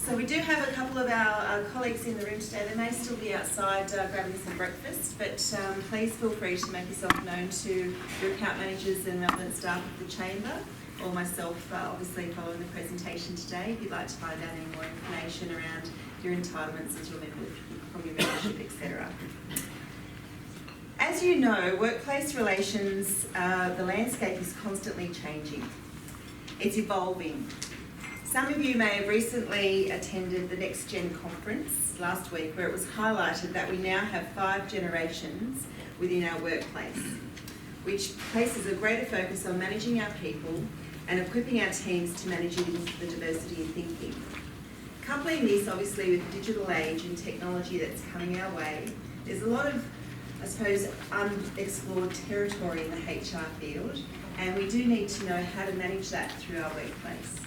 So we do have a couple of our colleagues in the room today. They may still be outside grabbing some breakfast, but please feel free to make yourself known to your account managers and relevant staff of the Chamber, or myself, obviously following the presentation today, if you'd like to find out any more information around your entitlements as your member, from your membership, etc. As you know, workplace relations, the landscape is constantly changing. It's evolving. Some of you may have recently attended the Next Gen conference last week, where it was highlighted that we now have 5 generations within our workplace, which places a greater focus on managing our people and equipping our teams to manage the diversity in thinking. Coupling this obviously with the digital age and technology that's coming our way, there's a lot of, I suppose, unexplored territory in the HR field, and we do need to know how to manage that through our workplace.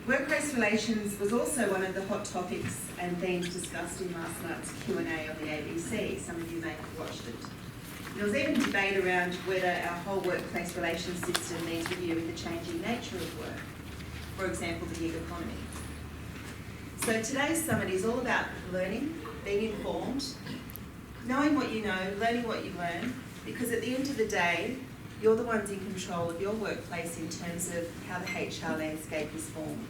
Workplace relations was also one of the hot topics and themes discussed in last night's Q&A on the ABC. Some of you may have watched it. There was even debate around whether our whole workplace relations system needs review with the changing nature of work, for example, the gig economy. So today's summit is all about learning, being informed, knowing what you know, learning what you learn, because at the end of the day, you're the ones in control of your workplace in terms of how the HR landscape is formed.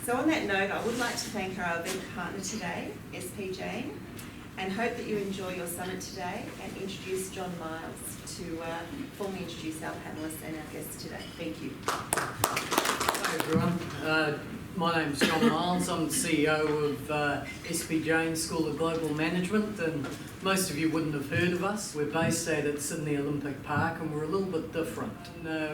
So on that note, I would like to thank our event partner today, Jain, and hope that you enjoy your summit today, and introduce John Miles to formally introduce our panellists and our guests today. Thank you. Hi everyone. My name's John Miles. I'm the CEO of Jain School of Global Management, and most of you wouldn't have heard of us. We're based out at Sydney Olympic Park, and we're a little bit different.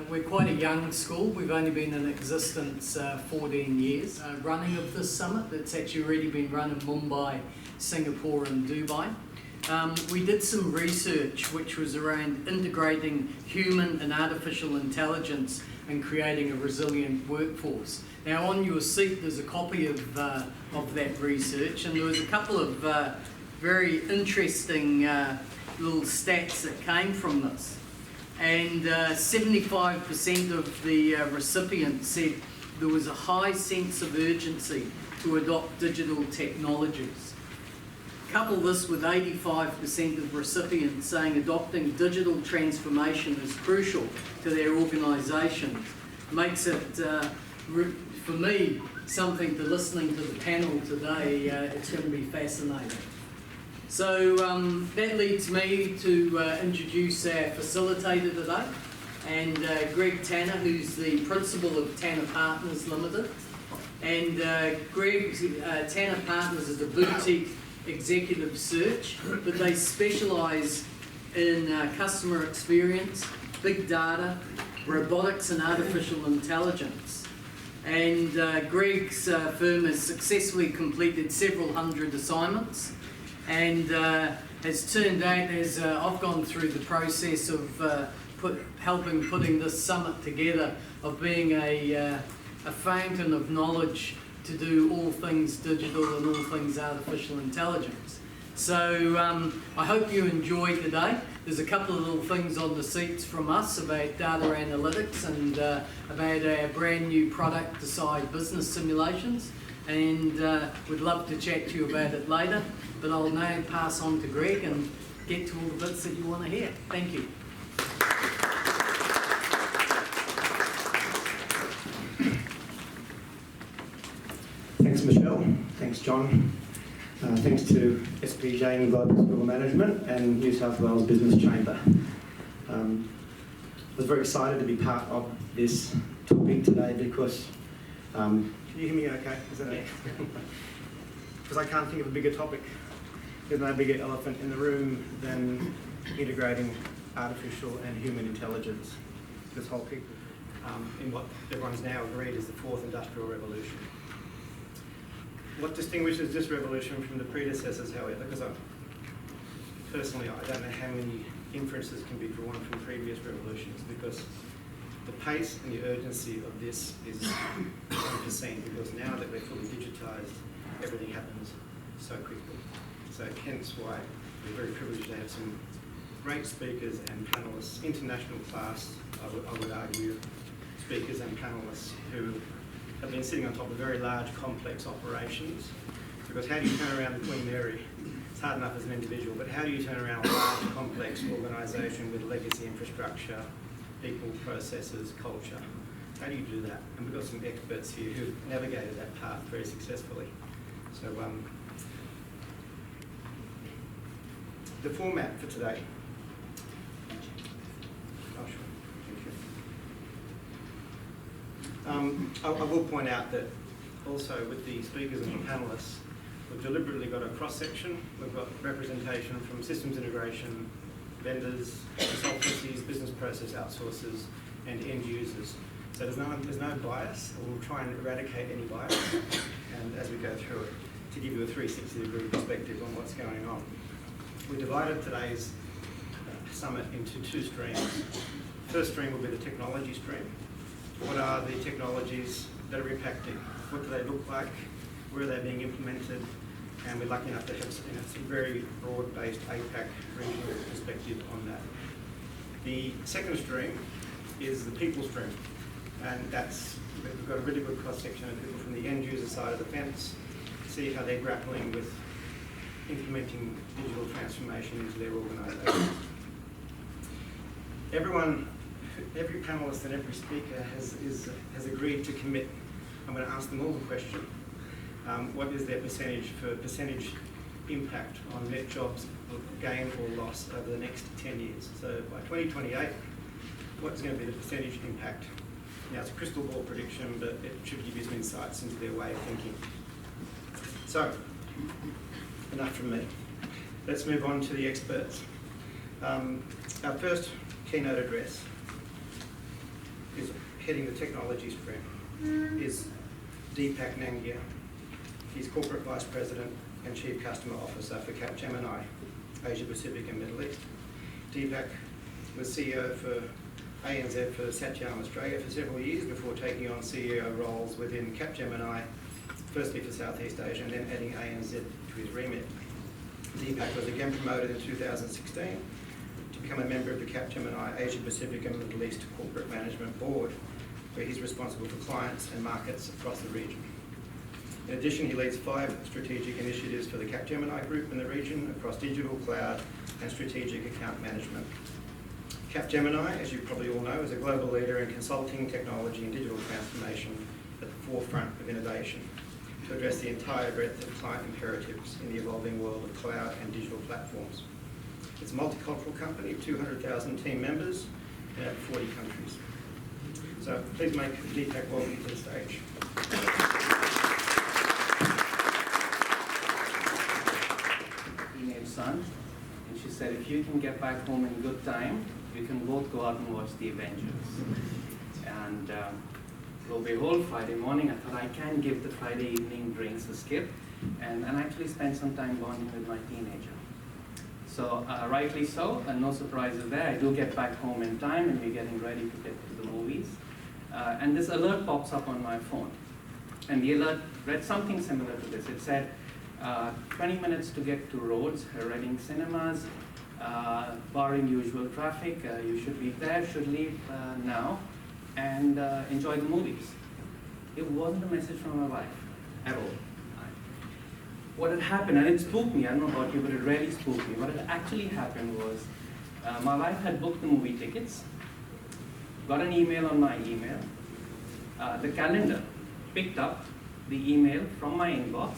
We're quite a young school. We've only been in existence 14 years. Running of this summit, it's actually already been run in Mumbai, Singapore and Dubai. We did some research which was around integrating human and artificial intelligence and creating a resilient workforce. Now on your seat there's a copy of that research, and there was a couple of very interesting little stats that came from this. And 75% of the recipients said there was a high sense of urgency to adopt digital technologies. Couple this with 85% of recipients saying adopting digital transformation is crucial to their organisations. Makes it, for me, something to listening to the panel today, it's going to be fascinating. So that leads me to introduce our facilitator today, and Greg Tanner, who's the principal of Tanner Partners Limited. And Greg, Tanner Partners is a boutique executive search, but they specialise in customer experience, big data, robotics and artificial intelligence. And Greg's firm has successfully completed several hundred assignments, and has turned out, as I've gone through the process of helping putting this summit together, of being a fountain of knowledge to do all things digital and all things artificial intelligence. So I hope you enjoy today. There's a couple of little things on the seats from us about data analytics and about our brand new product, Decide Business Simulations, and we'd love to chat to you about it later, but I'll now pass on to Greg and get to all the bits that you want to hear. Thank you. Thanks, Michelle. Thanks, John. Thanks to Jain Global Management and New South Wales Business Chamber. I was very excited to be part of this topic today because, can you hear me okay? Is that okay? Because I can't think of a bigger topic. There's no bigger elephant in the room than integrating artificial and human intelligence. This whole people in what everyone's now agreed is the 4th Industrial Revolution. What distinguishes this revolution from the predecessors, however, because personally I don't know how many inferences can be drawn from previous revolutions, because the pace and the urgency of this is unforeseen, because now that we're fully digitised, everything happens so quickly. So hence why we're very privileged to have some great speakers and panellists, international class, I would argue, speakers and panellists who have been sitting on top of very large, complex operations. Because how do you turn around the Queen Mary? It's hard enough as an individual, but how do you turn around a large, complex organisation with legacy infrastructure, people, processes, culture? How do you do that? And we've got some experts here who've navigated that path very successfully. So the format for today. Oh, sure. Thank you. I will point out that also with the speakers and the panellists, we've deliberately got a cross-section. We've got representation from systems integration, vendors, consultancies, business process outsourcers, and end users. So there's no bias. We'll try and eradicate any bias, and as we go through it, to give you a 360-degree perspective on what's going on. We divided today's summit into two streams. First stream will be the technology stream. What are the technologies that are impacting? What do they look like? Where are they being implemented? And we're lucky enough to have some very broad-based APAC regional perspective on that. The second stream is the people stream. And we've got a really good cross-section of people from the end-user side of the fence, see how they're grappling with implementing digital transformation into their organisations. Every panellist and every speaker has agreed to commit. I'm going to ask them all the question. What is their percentage impact on net jobs gain or loss over the next 10 years? So by 2028, what's going to be the percentage impact? Now, it's a crystal ball prediction, but it should give you some insights into their way of thinking. So, enough from me. Let's move on to the experts. Our first keynote address is heading the technology stream, is Deepak Nangia. He's Corporate Vice President and Chief Customer Officer for Capgemini, Asia Pacific and Middle East. Deepak was CEO for ANZ for Satyam Australia for several years before taking on CEO roles within Capgemini, firstly for Southeast Asia and then adding ANZ to his remit. Deepak was again promoted in 2016 to become a member of the Capgemini Asia Pacific and Middle East Corporate Management Board, where he's responsible for clients and markets across the region. In addition, he leads 5 strategic initiatives for the Capgemini Group in the region across digital, cloud, and strategic account management. Capgemini, as you probably all know, is a global leader in consulting, technology, and digital transformation at the forefront of innovation to address the entire breadth of client imperatives in the evolving world of cloud and digital platforms. It's a multicultural company of 200,000 team members in over 40 countries. So please make Deepak welcome to the stage. Teenage son, and she said, if you can get back home in good time, we can both go out and watch the Avengers. And lo and behold, Friday morning, I thought I can give the Friday evening drinks a skip and actually spend some time bonding with my teenager. So rightly so, and no surprises there. I do get back home in time and we're getting ready to get to the movies. And this alert pops up on my phone. And the alert read something similar to this. It said, 20 minutes to get to Rhodes, Reading Cinemas, barring usual traffic, you should leave there, should leave now, and enjoy the movies. It wasn't a message from my wife at all. What had happened, and it spooked me, I don't know about you, but it really spooked me. What had actually happened was, my wife had booked the movie tickets, got an email on my email, the calendar picked up the email from my inbox,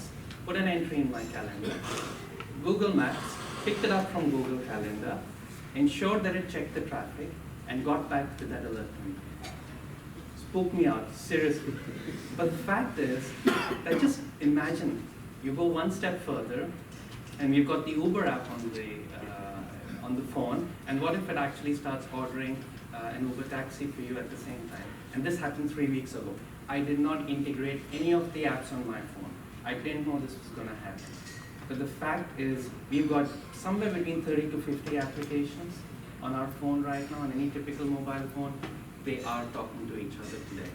put an entry in my calendar. Google Maps picked it up from Google Calendar, ensured that it checked the traffic, and got back to that alert to me. Spooked me out, seriously. But the fact is, that just imagine, you go one step further, and we've got the Uber app on the phone, and what if it actually starts ordering an Uber taxi for you at the same time? And this happened 3 weeks ago. I did not integrate any of the apps on my phone. I didn't know this was going to happen. But the fact is, we've got somewhere between 30 to 50 applications on our phone right now, on any typical mobile phone. They are talking to each other today.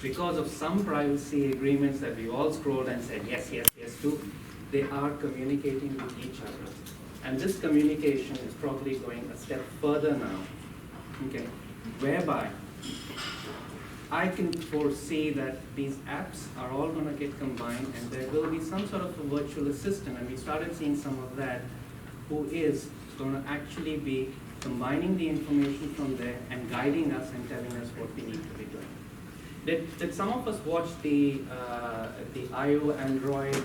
Because of some privacy agreements that we all scrolled and said yes, yes, yes to, they are communicating with each other. And this communication is probably going a step further now, okay, whereby I can foresee that these apps are all going to get combined, and there will be some sort of a virtual assistant, and we started seeing some of that, who is going to actually be combining the information from there and guiding us and telling us what we need to be doing. Did some of us watch the IO Android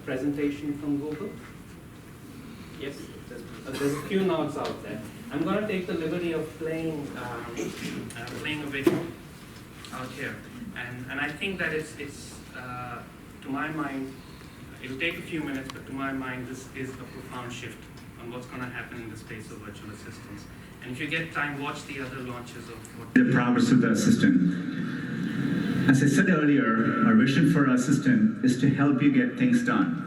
presentation from Google? Yes, there's a few nods out there. I'm going to take the liberty of playing a video out here, and I think that it's to my mind, it'll take a few minutes, but to my mind, this is a profound shift on what's going to happen in the space of virtual assistants. And if you get time, watch the other launches of what the progress of the assistant. As I said earlier, our vision for our assistant is to help you get things done.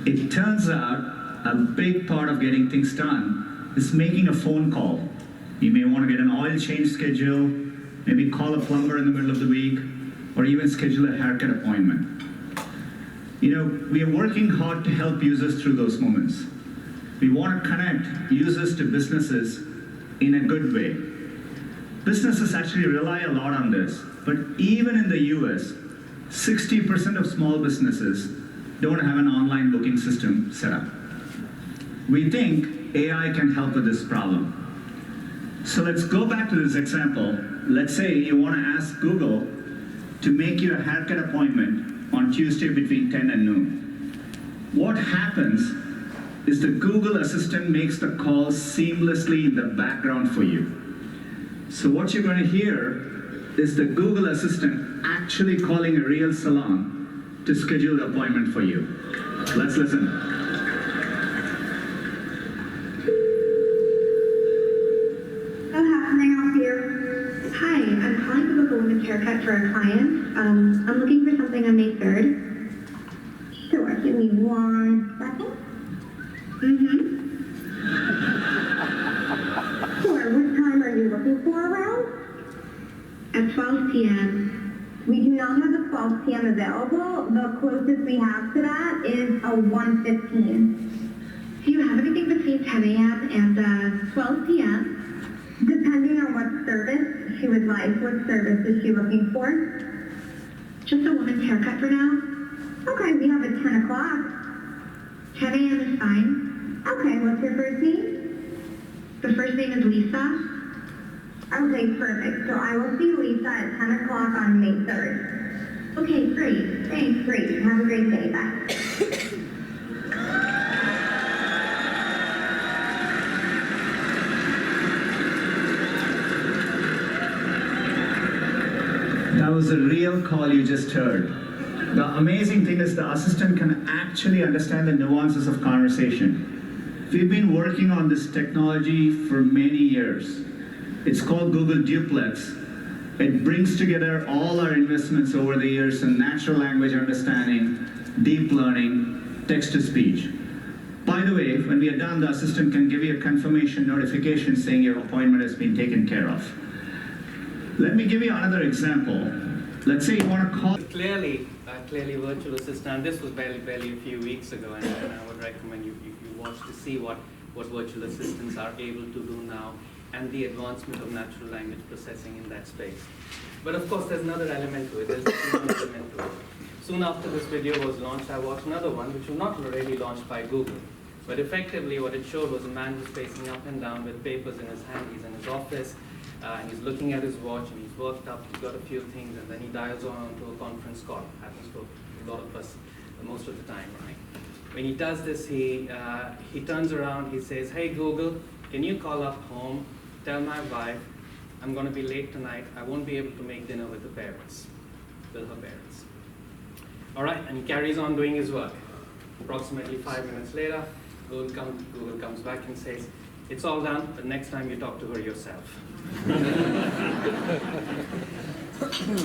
It turns out a big part of getting things done is making a phone call. You may want to get an oil change schedule, maybe call a plumber in the middle of the week, or even schedule a haircut appointment. You know, we are working hard to help users through those moments. We want to connect users to businesses in a good way. Businesses actually rely a lot on this, but even in the US, 60% of small businesses don't have an online booking system set up. We think AI can help with this problem. So let's go back to this example. Let's say you want to ask Google to make you a haircut appointment on Tuesday between 10 and noon. What happens is the Google Assistant makes the call seamlessly in the background for you. So what you're going to hear is the Google Assistant actually calling a real salon to schedule the appointment for you. Let's listen. So how can I help you? Hi, I'm calling to book a women's haircut for a client. I'm looking for something on May 3rd. Sure, give me 1 second. Sure, what time are you looking for around? At 12 p.m. We do not have a 12 p.m. available. The closest we have to that is a 1:15. Do you have anything between 10 a.m. and 12 p.m.? Depending on what service she would like. What service is she looking for? Just a woman's haircut for now? Okay, we have at 10 o'clock. 10 a.m. is fine. Okay, what's your first name? The first name is Lisa. Okay, perfect. So I will see Lisa at 10 o'clock on May 3rd. Okay, great. Thanks, great. Have a great day. Bye. That was a real call you just heard. The amazing thing is the assistant can actually understand the nuances of conversation. We've been working on this technology for many years. It's called Google Duplex. It brings together all our investments over the years in natural language understanding, deep learning, text-to-speech. By the way, when we are done, the assistant can give you a confirmation notification saying your appointment has been taken care of. Let me give you another example. Let's say you want to call. Clearly virtual assistant. This was barely a few weeks ago, and I would recommend you watch to see what virtual assistants are able to do now, and the advancement of natural language processing in that space. But of course, there's another element to it. There's a human element to it. Soon after this video was launched, I watched another one, which was not really launched by Google. But effectively, what it showed was a man who's pacing up and down with papers in his hand. He's in his office, and he's looking at his watch, and he's worked up, he's got a few things, and then he dials on to a conference call. Happens to a lot of us most of the time, right? When he does this, he turns around, he says, "Hey Google, can you call up home, tell my wife, I'm going to be late tonight, I won't be able to make dinner with her parents." All right, and he carries on doing his work. Approximately 5 minutes later, Google comes back and says, "It's all done, but next time you talk to her yourself."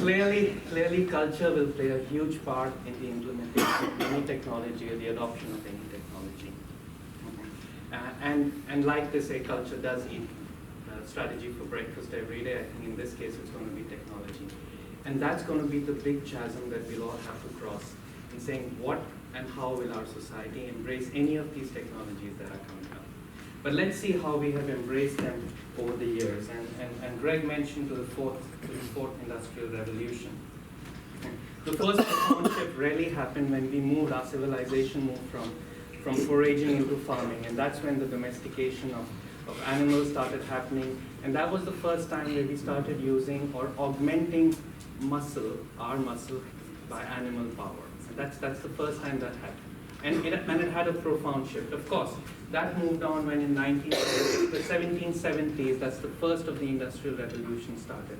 Clearly, culture will play a huge part in the implementation of any technology or the adoption of any technology. And like they say, culture does eat strategy for breakfast every day. I think in this case, it's going to be technology. And that's going to be the big chasm that we'll all have to cross in saying what and how will our society embrace any of these technologies that are coming up. But let's see how we have embraced them over the years. And Greg mentioned to the fourth industrial revolution. The first profound shift really happened when we moved, our civilization moved from foraging into farming, and that's when the domestication of animals started happening. And that was the first time where we started using or augmenting muscle, our muscle, by animal power. And that's the first time that happened. And it had a profound shift. Of course, that moved on when in the 1770s, that's the first of the Industrial Revolution started.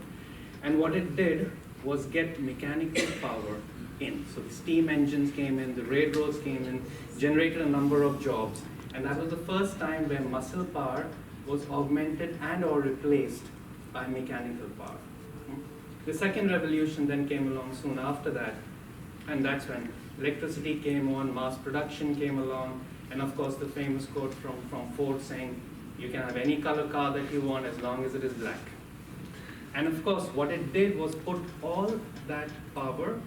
And what it did was get mechanical power in. So the steam engines came in, the railroads came in, generated a number of jobs. And that was the first time where muscle power was augmented and or replaced by mechanical power. The second revolution then came along soon after that. And that's when electricity came on, mass production came along, and of course the famous quote from Ford saying, you can have any color car that you want as long as it is black. And of course what it did was put all that power,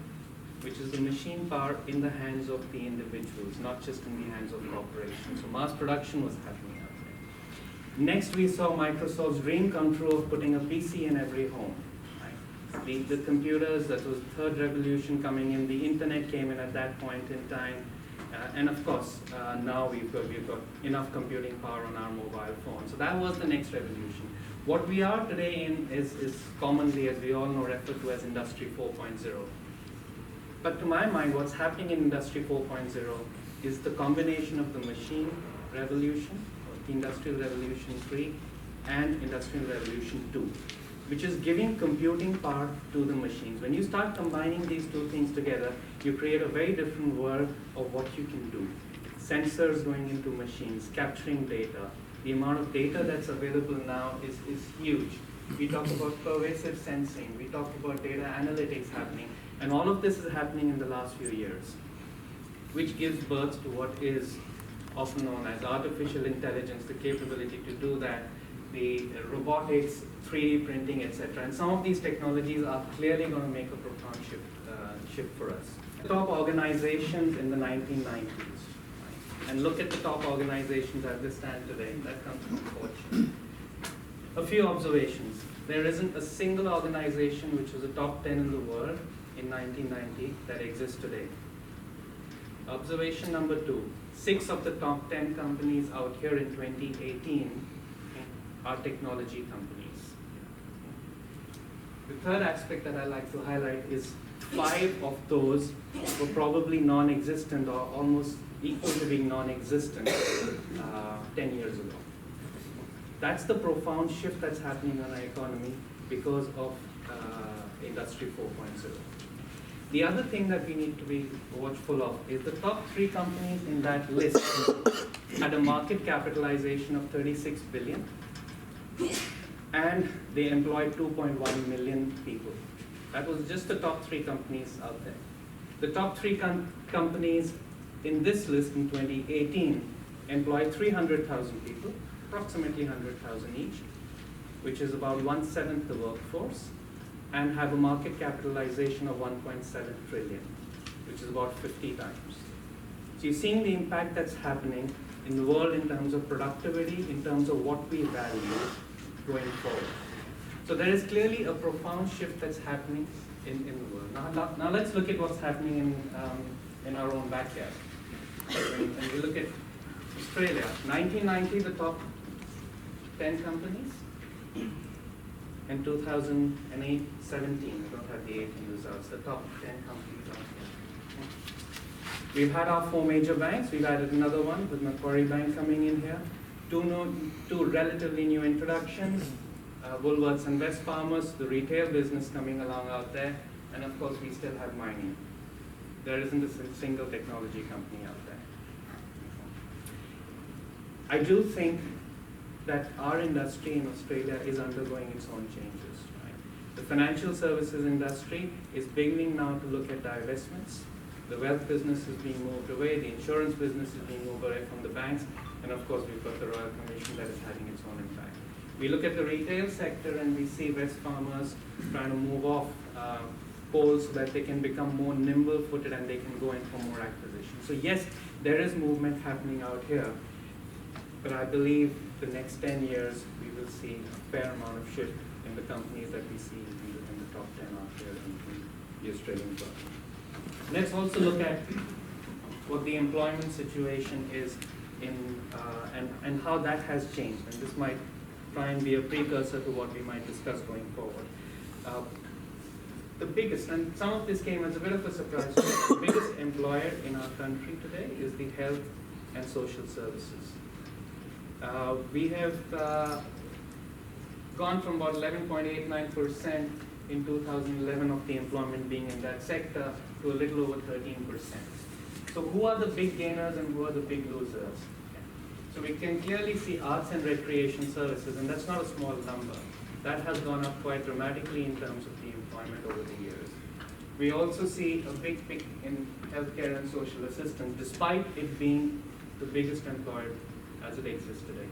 which is the machine power, in the hands of the individuals, not just in the hands of corporations. So mass production was happening out there. Next we saw Microsoft's dream come true of putting a PC in every home. The computers, that was the third revolution coming in, the internet came in at that point in time, and of course, now we've got enough computing power on our mobile phone. So that was the next revolution. What we are today in is commonly, as we all know, referred to as Industry 4.0. But to my mind, what's happening in Industry 4.0 is the combination of the machine revolution, or the Industrial Revolution 3, and Industrial Revolution 2. Which is giving computing power to the machines. When you start combining these two things together, you create a very different world of what you can do. Sensors going into machines, capturing data. The amount of data that's available now is huge. We talk about pervasive sensing, we talk about data analytics happening, and all of this is happening in the last few years, which gives birth to what is often known as artificial intelligence, the capability to do that, the robotics, 3D printing, etc. And some of these technologies are clearly going to make a profound shift for us. Top organizations in the 1990s, right? And look at the top organizations as they stand today. That comes from Fortune. A few observations. There isn't a single organization which was a top 10 in the world in 1990 that exists today. Observation number 2. 6 of the top 10 companies out here in 2018 are technology companies. The third aspect that I like to highlight is 5 of those were probably non-existent or almost equal to being non-existent 10 years ago. That's the profound shift that's happening in our economy because of Industry 4.0. The other thing that we need to be watchful of is the top 3 companies in that list had a market capitalization of 36 billion. And they employed 2.1 million people. That was just the top 3 companies out there. The top 3 companies in this list in 2018 employed 300,000 people, approximately 100,000 each, which is about 1/7 the workforce, and have a market capitalization of 1.7 trillion, which is about 50 times. So you're seeing the impact that's happening in the world in terms of productivity, in terms of what we value going forward. So there is clearly a profound shift that's happening in the world. Now let's look at what's happening in our own backyard. When we look at Australia, 1990, the top 10 companies. In 2008, 17, I don't have the 18 results, the top 10 companies out here. We've had our 4 major banks. We've added another one with Macquarie Bank coming in here. 2 relatively new introductions, Woolworths and Wesfarmers, the retail business coming along out there, and of course we still have mining. There isn't a single technology company out there. I do think that our industry in Australia is undergoing its own changes. Right? The financial services industry is beginning now to look at divestments. The wealth business is being moved away, the insurance business is being moved away from the banks, and of course we've got the Royal Commission that is having its own impact. We look at the retail sector and we see Wesfarmers trying to move off coal so that they can become more nimble-footed and they can go in for more acquisition. So yes, there is movement happening out here, but I believe the next 10 years, we will see a fair amount of shift in the companies that we see in the top 10 out there in the Australian firm. Let's also look at what the employment situation is and how that has changed. And this might try and be a precursor to what we might discuss going forward. The biggest, and some of this came as a bit of a surprise, the biggest employer in our country today is the health and social services. We have gone from about 11.89% in 2011 of the employment being in that sector to a little over 13%. So who are the big gainers and who are the big losers? So we can clearly see arts and recreation services, and that's not a small number. That has gone up quite dramatically in terms of the employment over the years. We also see a big pick in healthcare and social assistance, despite it being the biggest employer as it exists today.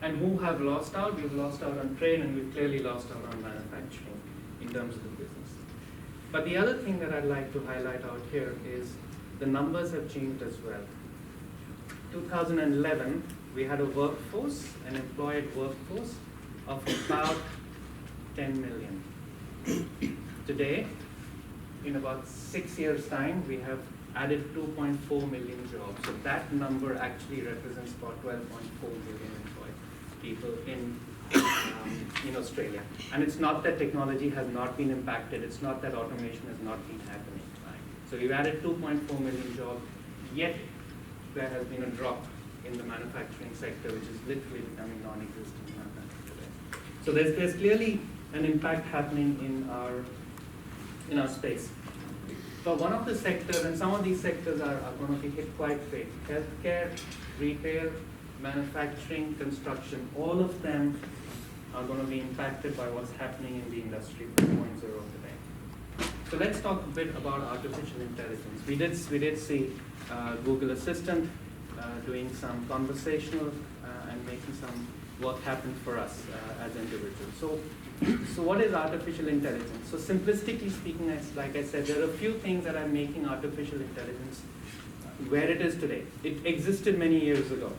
And who have lost out? We've lost out on trade, and we've clearly lost out on manufacturing in terms of the business. But the other thing that I'd like to highlight out here is the numbers have changed as well. 2011, we had a workforce, an employed workforce of about 10 million. Today, in about 6 years' time, we have added 2.4 million jobs. So that number actually represents about 12.4 million employed people in Australia. And it's not that technology has not been impacted. It's not that automation has not been happening. Right? So we've added 2.4 million jobs, yet there has been a drop in the manufacturing sector, which is literally becoming non-existent in our country today. So there's clearly an impact happening in our space. But one of the sectors, and some of these sectors are going to be hit quite big: healthcare, retail, manufacturing, construction. All of them are going to be impacted by what's happening in the industry 4.0 today. So let's talk a bit about artificial intelligence. We did see Google Assistant doing some conversational and making some work happen for us as individuals. So what is artificial intelligence? So simplistically speaking, like I said, there are a few things that are making artificial intelligence where it is today. It existed many years ago.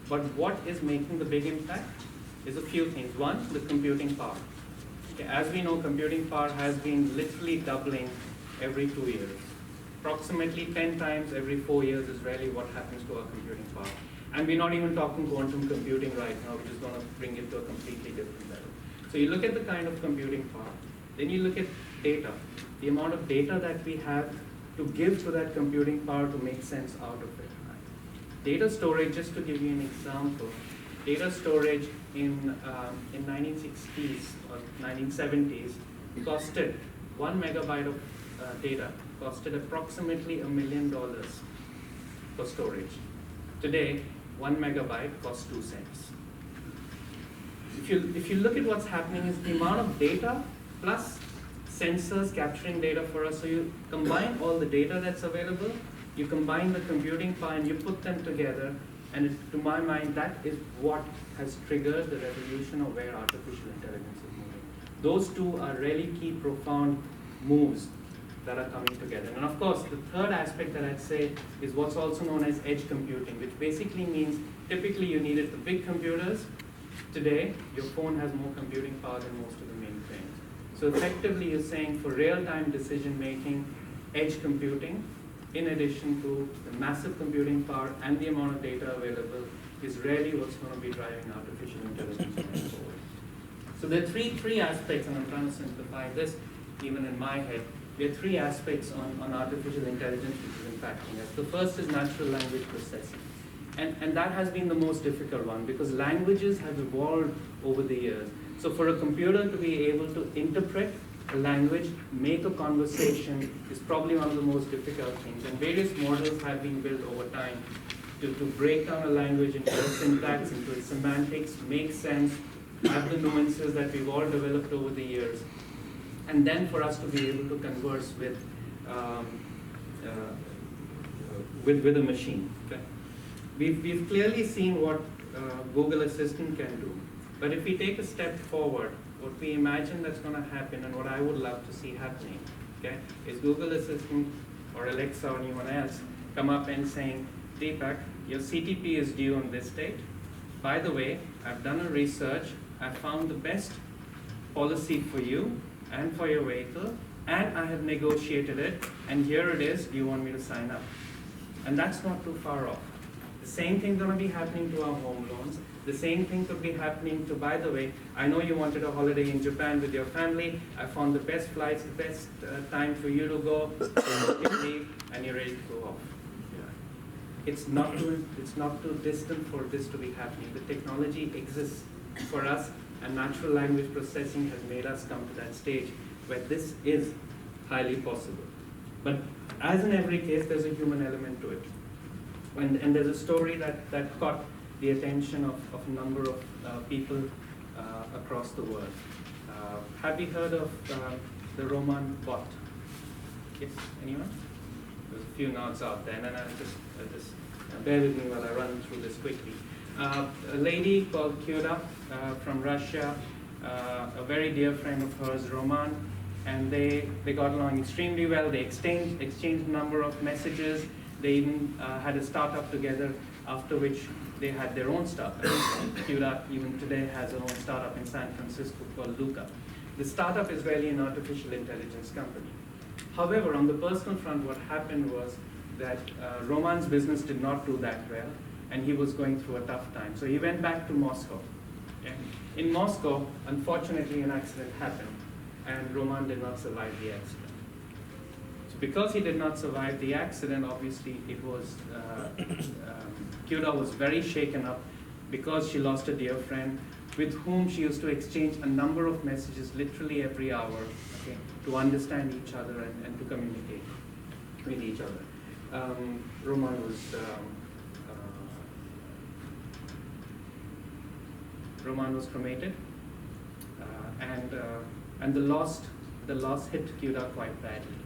But what is making the big impact is a few things. One, the computing power. Okay, as we know, computing power has been literally doubling every 2 years. Approximately 10 times every 4 years is really what happens to our computing power. And we're not even talking quantum computing right now, which is going to bring it to a completely different level. So you look at the kind of computing power, then you look at data, the amount of data that we have to give to that computing power to make sense out of it. Right? Data storage, just to give you an example, data storage in 1960s or 1970s costed 1 megabyte of data, costed approximately $1 million for storage. Today, 1 megabyte costs 2 cents. If you look at what's happening is the amount of data plus sensors capturing data for us. So you combine all the data that's available, you combine the computing power, and you put them together. And to my mind, that is what has triggered the revolution of where artificial intelligence is moving. Those two are really key, profound moves that are coming together. And of course, the third aspect that I'd say is what's also known as edge computing, which basically means typically you needed the big computers. Today, your phone has more computing power than most of the mainframes. So effectively, you're saying for real-time decision-making, edge computing, in addition to the massive computing power and the amount of data available, is really what's going to be driving artificial intelligence going forward. So there are three aspects, and I'm trying to simplify this even in my head. There are three aspects on artificial intelligence which is impacting us. The first is natural language processing. And that has been the most difficult one because languages have evolved over the years. So for a computer to be able to interpret a language, make a conversation, is probably one of the most difficult things. And various models have been built over time to break down a language into its syntax, into its semantics, make sense, have the nuances that we've all developed over the years. And then for us to be able to converse with a machine. Okay? We've clearly seen what Google Assistant can do. But if we take a step forward, what we imagine that's going to happen and what I would love to see happening, okay, is Google Assistant or Alexa or anyone else come up and saying, Deepak, your CTP is due on this date. by the way, I've done a research, I found the best policy for you and for your vehicle, and I have negotiated it, and here it is, do you want me to sign up? And that's not too far off. The same thing going to be happening to our home loans. The same thing could be happening to, by the way, I know you wanted a holiday in Japan with your family. I found the best flights, the best time for you to go, you leave, and you're ready to go off. It's not too distant for this to be happening. The technology exists for us, and natural language processing has made us come to that stage where this is highly possible. But as in every case, there's a human element to it. And there's a story that caught the attention of a number of people across the world. Have you heard of the Roman bot? Yes, anyone? There's a few nods out there, and I'll just bear with me while I run through this quickly. A lady called Kyura from Russia, a very dear friend of hers, Roman, and they got along extremely well. They exchanged a number of messages. They even had a startup together, after which they had their own startup. Kyura even today has her own startup in San Francisco called Luca. The startup is really an artificial intelligence company. However, on the personal front, what happened was that Roman's business did not do that well, and he was going through a tough time. So he went back to Moscow. Okay? In Moscow, unfortunately, an accident happened, and Roman did not survive the accident. So because he did not survive the accident, obviously it was, Kyura was very shaken up because she lost a dear friend with whom she used to exchange a number of messages literally every hour, okay, to understand each other and to communicate with each other. Roman was cremated, and the loss hit Kyura quite badly.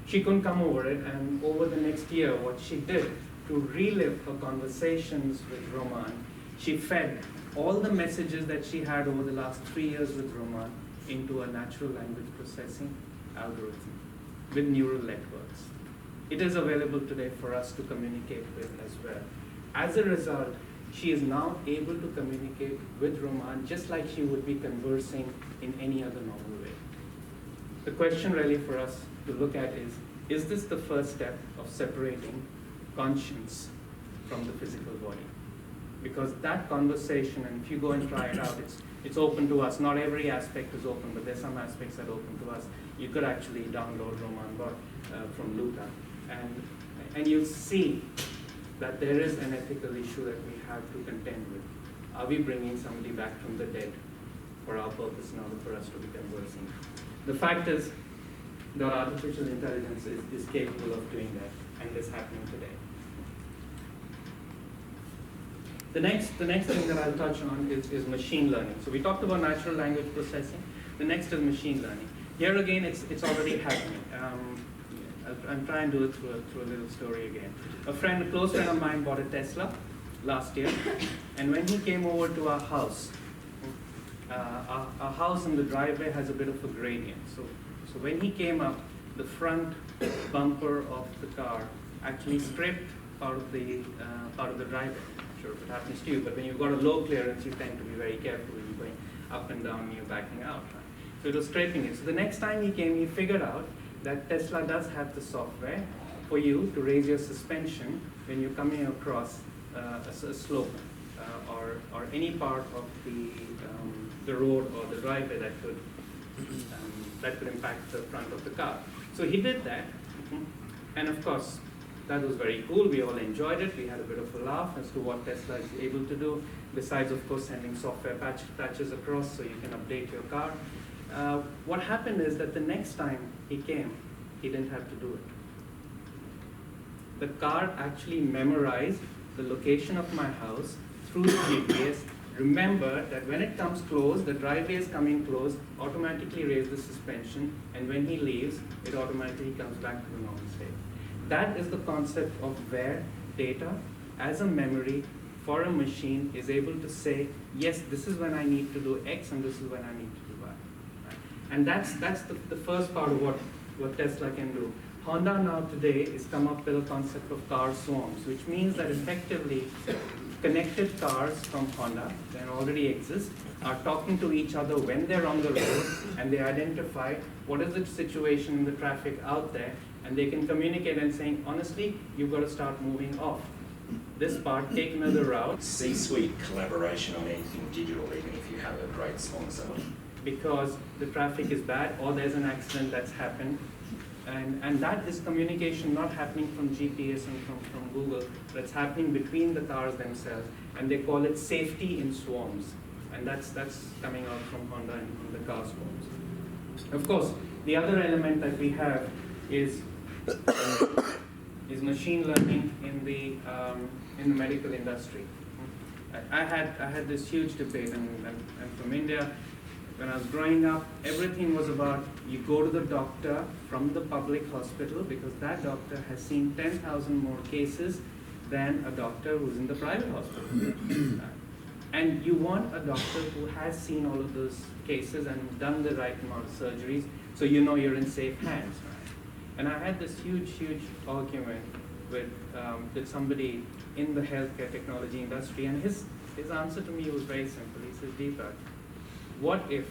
She couldn't come over it, and over the next year, what she did to relive her conversations with Roman, she fed all the messages that she had over the last 3 years with Roman into a natural language processing algorithm with neural networks. It is available today for us to communicate with as well. As a result, she is now able to communicate with Roman just like she would be conversing in any other normal way. The question really for us to look at is this the first step of separating conscience from the physical body? Because that conversation, and if you go and try it out, it's open to us. Not every aspect is open, but there's some aspects that are open to us. You could actually download Roman Bot from Luca, and you'll see that there is an ethical issue that we have to contend with. Are we bringing somebody back from the dead for our purpose in order for us to be conversing? The fact is that artificial intelligence is capable of doing that, and it's happening today. The next thing that I'll touch on is machine learning. So we talked about natural language processing. The next is machine learning. Here again, it's already happening. I'm trying to do it through a little story again. A close friend of mine bought a Tesla last year, and when he came over to our house in the driveway has a bit of a gradient. So when he came up, the front bumper of the car actually scraped part of the driveway. I'm not sure if it happens to you, but when you've got a low clearance, you tend to be very careful when you're going up and down and you're backing out. Right? So it was scraping it. So the next time he came, he figured out that Tesla does have the software for you to raise your suspension when you're coming across a slope or any part of the road or the driveway that could impact the front of the car. So he did that, and of course that was very cool. We all enjoyed it. We had a bit of a laugh as to what Tesla is able to do, besides of course sending software patches across so you can update your car. What happened is that the next time he came, he didn't have to do it. The car actually memorized the location of my house through the GPS, remembered that when it comes close, the driveway is coming close, automatically raise the suspension, and when he leaves, it automatically comes back to the normal state. That is the concept of where data as a memory for a machine is able to say, yes, this is when I need to do X and this is when I need to do Y. Right? And that's the first part of what Tesla can do. Honda now today has come up with a concept of car swarms, which means that effectively connected cars from Honda that already exist are talking to each other when they're on the road, and they identify what is the situation in the traffic out there, and they can communicate and saying, honestly, you've got to start moving off this part, take another route. C-suite collaboration on anything digital, even if you have a great sponsor. Because the traffic is bad or there's an accident that's happened. And that is communication not happening from GPS and from Google, but it's happening between the cars themselves. And they call it safety in swarms. And that's coming out from Honda and the car swarms. Of course, the other element that we have is machine learning in the medical industry. I had this huge debate, and I'm from India. When I was growing up, everything was about you go to the doctor from the public hospital because that doctor has seen 10,000 more cases than a doctor who's in the private hospital. And you want a doctor who has seen all of those cases and done the right amount of surgeries, so you know you're in safe hands. Right? And I had this huge argument with somebody in the healthcare technology industry, and his answer to me was very simple. He said, Deepak, what if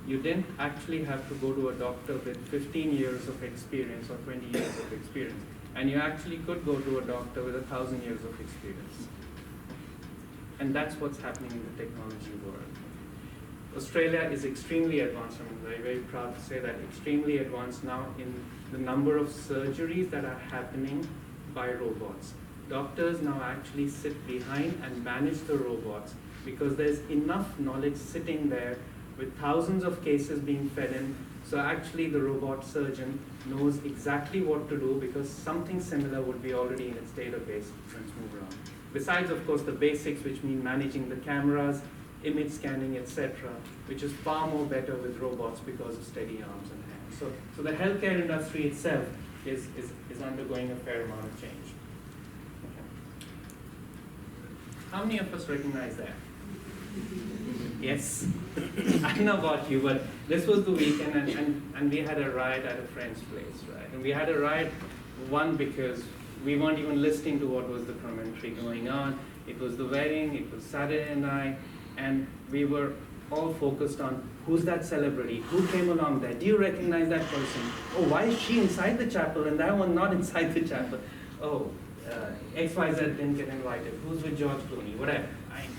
you didn't actually have to go to a doctor with 15 years of experience or 20 years of experience, and you actually could go to a doctor with 1,000 years of experience? And that's what's happening in the technology world. Australia is extremely advanced. I'm very, very proud to say that, extremely advanced now in the number of surgeries that are happening by robots. Doctors now actually sit behind and manage the robots because there's enough knowledge sitting there with thousands of cases being fed in. So actually the robot surgeon knows exactly what to do because something similar would be already in its database when it's moved around. Besides, of course, the basics, which mean managing the cameras, image scanning, etc., which is far more better with robots because of steady arms and hands. So the healthcare industry itself is undergoing a fair amount of change. Okay. How many of us recognize that? Yes. I don't know about you, but this was the weekend, and we had a ride at a friend's place, right? And we had a ride, one, because we weren't even listening to what was the commentary going on. It was the wedding, it was Saturday night, and we were all focused on who's that celebrity, who came along there, do you recognize that person? Oh, why is she inside the chapel and that one not inside the chapel? Oh, XYZ didn't get invited, who's with George Clooney, whatever.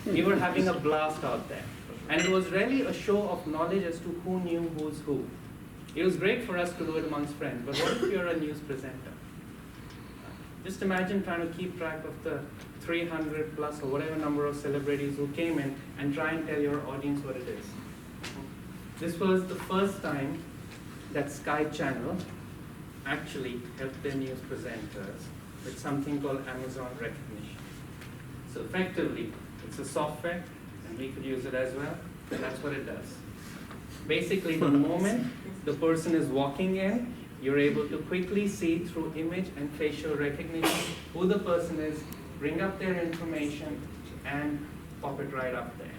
We were having a blast out there. And it was really a show of knowledge as to who knew who's who. It was great for us to do it amongst friends, but what if you're a news presenter? Just imagine trying to keep track of the 300 plus or whatever number of celebrities who came in and try and tell your audience what it is. This was the first time that Sky Channel actually helped their news presenters with something called Amazon Recognition. So effectively, it's a software, and we could use it as well, and that's what it does. Basically, the moment the person is walking in, you're able to quickly see through image and facial recognition who the person is, bring up their information, and pop it right up there.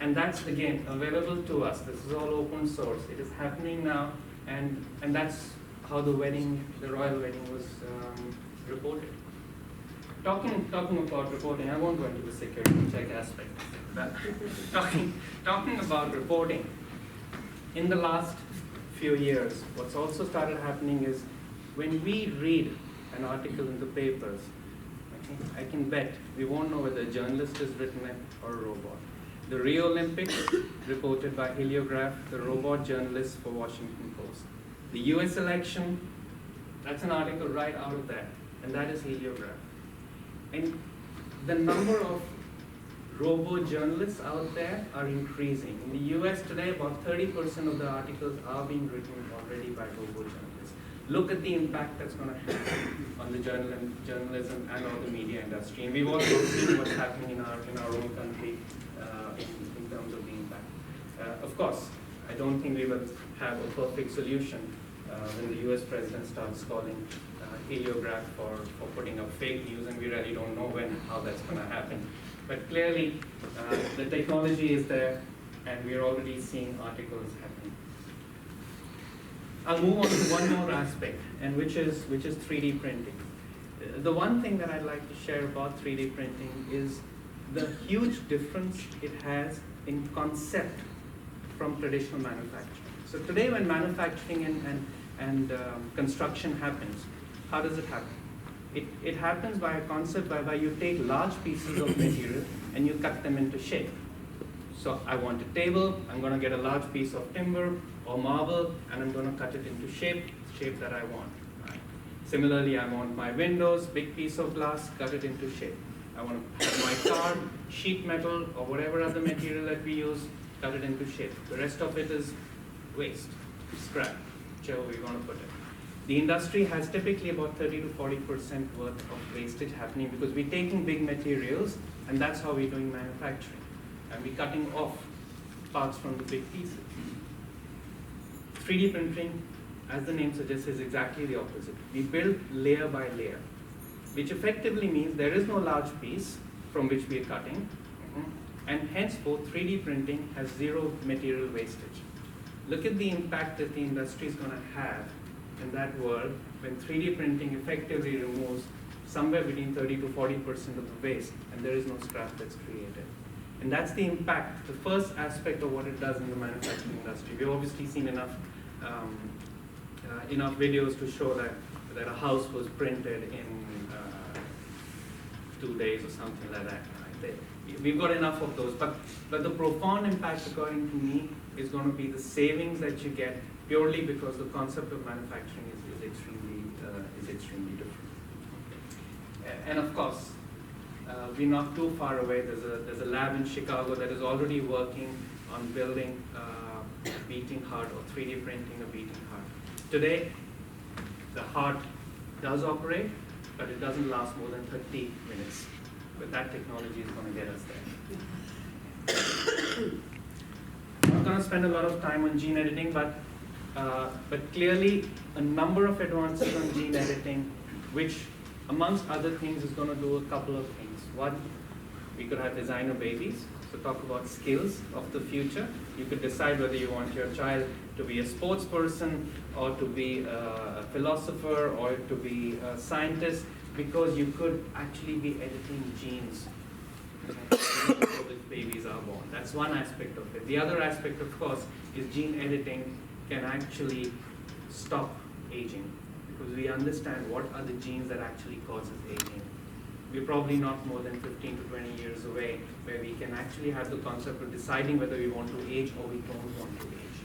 And that's, again, available to us. This is all open source. It is happening now, and that's how the royal wedding was reported. Talking about reporting, I won't go into the security check aspect, but talking about reporting, in the last few years, what's also started happening is when we read an article in the papers, I can bet we won't know whether a journalist has written it or a robot. The Rio Olympics, reported by Heliograph, the robot journalist for Washington Post. The US election, that's an article right out of there, and that is Heliograph. And the number of robo-journalists out there are increasing. In the US today, about 30% of the articles are being written already by robo-journalists. Look at the impact that's going to have on the journalism and on the media industry. And we've also seen what's happening in our own country in terms of the impact. Of course, I don't think we will have a perfect solution when the US president starts calling Heliograph for putting up fake news, and we really don't know how that's going to happen. But clearly, the technology is there, and we're already seeing articles happening. I'll move on to one more aspect, and which is 3D printing. The one thing that I'd like to share about 3D printing is the huge difference it has in concept from traditional manufacturing. So today when manufacturing and construction happens, how does it happen? It happens by a concept whereby you take large pieces of material and you cut them into shape. So I want a table, I'm going to get a large piece of timber or marble, and I'm going to cut it into shape that I want. Right? Similarly, I want my windows, big piece of glass, cut it into shape. I want to have my car, sheet metal, or whatever other material that we use, cut it into shape. The rest of it is waste, scrap, whichever we want to put it. The industry has typically about 30 to 40% worth of wastage happening because we're taking big materials, and that's how we're doing manufacturing. And we're cutting off parts from the big pieces. 3D printing, as the name suggests, is exactly the opposite. We build layer by layer, which effectively means there is no large piece from which we are cutting, and henceforth 3D printing has zero material wastage. Look at the impact that the industry is going to have in that world when 3D printing effectively removes somewhere between 30 to 40% of the waste, and there is no scrap that's created. And that's the impact, the first aspect of what it does in the manufacturing industry. We've obviously seen enough videos to show that a house was printed in 2 days or something like that. Right? We've got enough of those, but the profound impact, according to me, is going to be the savings that you get purely because the concept of manufacturing is extremely different. And of course, we're not too far away. There's a lab in Chicago that is already working on building a beating heart or 3D printing a beating heart. Today, the heart does operate, but it doesn't last more than 30 minutes. But that technology is going to get us there. I'm not going to spend a lot of time on gene editing, but clearly a number of advances on gene editing, which amongst other things is going to do a couple of things. One, we could have designer babies, so talk about skills of the future. You could decide whether you want your child to be a sports person or to be a philosopher or to be a scientist, because you could actually be editing genes before the babies are born. That's one aspect of it. The other aspect, of course, is gene editing can actually stop aging, because we understand what are the genes that actually causes aging. We're probably not more than 15 to 20 years away where we can actually have the concept of deciding whether we want to age or we don't want to age.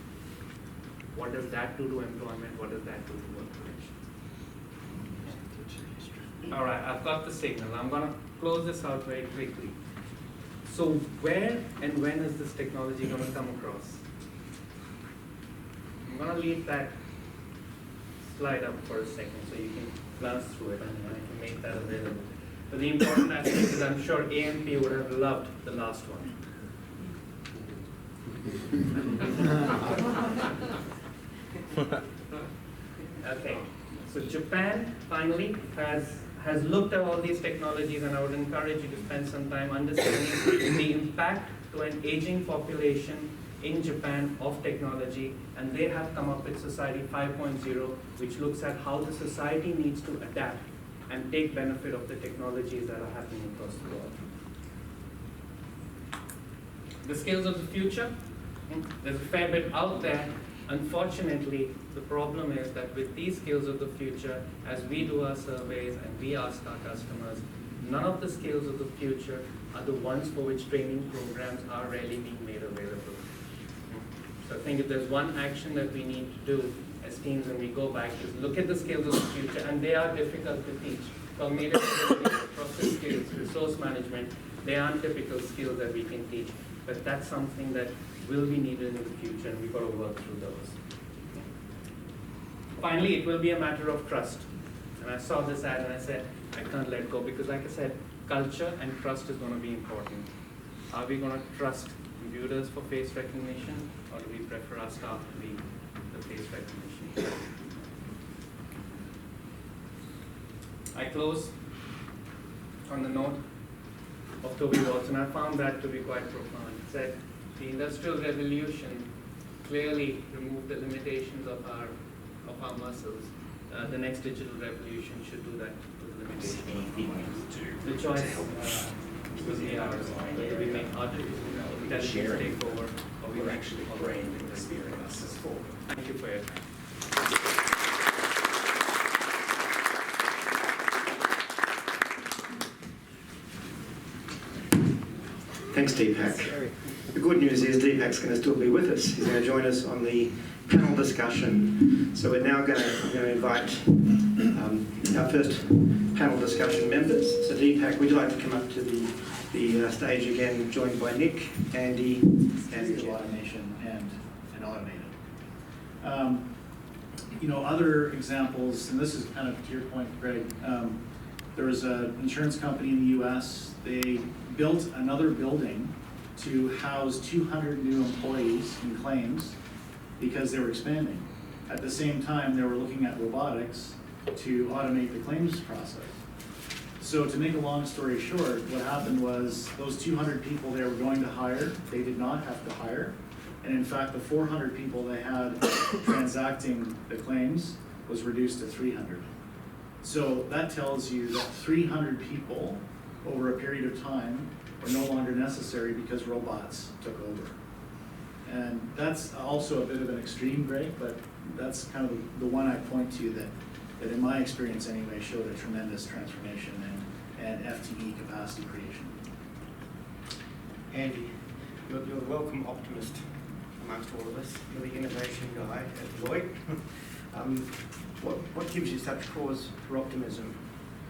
What does that do to employment? What does that do to work relations? All right, I've got the signal. I'm going to close this out very quickly. So where and when is this technology going to come across? I'm going to leave that slide up for a second so you can glance through it and I can make that available. But the important aspect is I'm sure AMP would have loved the last one. Okay, so Japan finally has looked at all these technologies, and I would encourage you to spend some time understanding the impact to an aging population in Japan of technology, and they have come up with Society 5.0, which looks at how the society needs to adapt and take benefit of the technologies that are happening across the world. The skills of the future, there's a fair bit out there. Unfortunately, the problem is that with these skills of the future, as we do our surveys and we ask our customers, none of the skills of the future are the ones for which training programs are really being made available. So I think if there's one action that we need to do as teams when we go back is look at the skills of the future, and they are difficult to teach. Cognitive skills, process skills, resource management, they aren't typical skills that we can teach, but that's something that will be needed in the future, and we've got to work through those. Finally, it will be a matter of trust. And I saw this ad and I said, I can't let go, because like I said, culture and trust is going to be important. Are we going to trust computers for face recognition, or do we prefer our staff to be the face recognition? I close on the note of Toby Watson. I found that to be quite profound. He said, the Industrial Revolution clearly removed the limitations of our muscles. The next digital revolution should do that to the Is there anything we could do The to choice help will be ours, whether we make other intelligence sharing take over or we we're make actually other bringing things. experiences forward? Thank you for your time. Thanks, Deepak. The good news is Deepak's going to still be with us. He's going to join us on the panel discussion. So we're now going to invite our first panel discussion members. So Deepak, would you like to come up to the stage again, joined by Nick, Andy, and Jen? Automation and automated. Other examples, and this is kind of to your point, Greg, there was an insurance company in the US. They built another building to house 200 new employees in claims because they were expanding. At the same time, they were looking at robotics to automate the claims process. So to make a long story short, what happened was those 200 people they were going to hire, they did not have to hire. And in fact, the 400 people they had transacting the claims was reduced to 300. So that tells you that 300 people over a period of time were no longer necessary because robots took over. And that's also a bit of an extreme, Greg, but that's kind of the one I point to that in my experience anyway showed a tremendous transformation and FTE capacity creation. Andy, you're the welcome optimist amongst all of us. You're the innovation guy at Deloitte. What gives you such cause for optimism,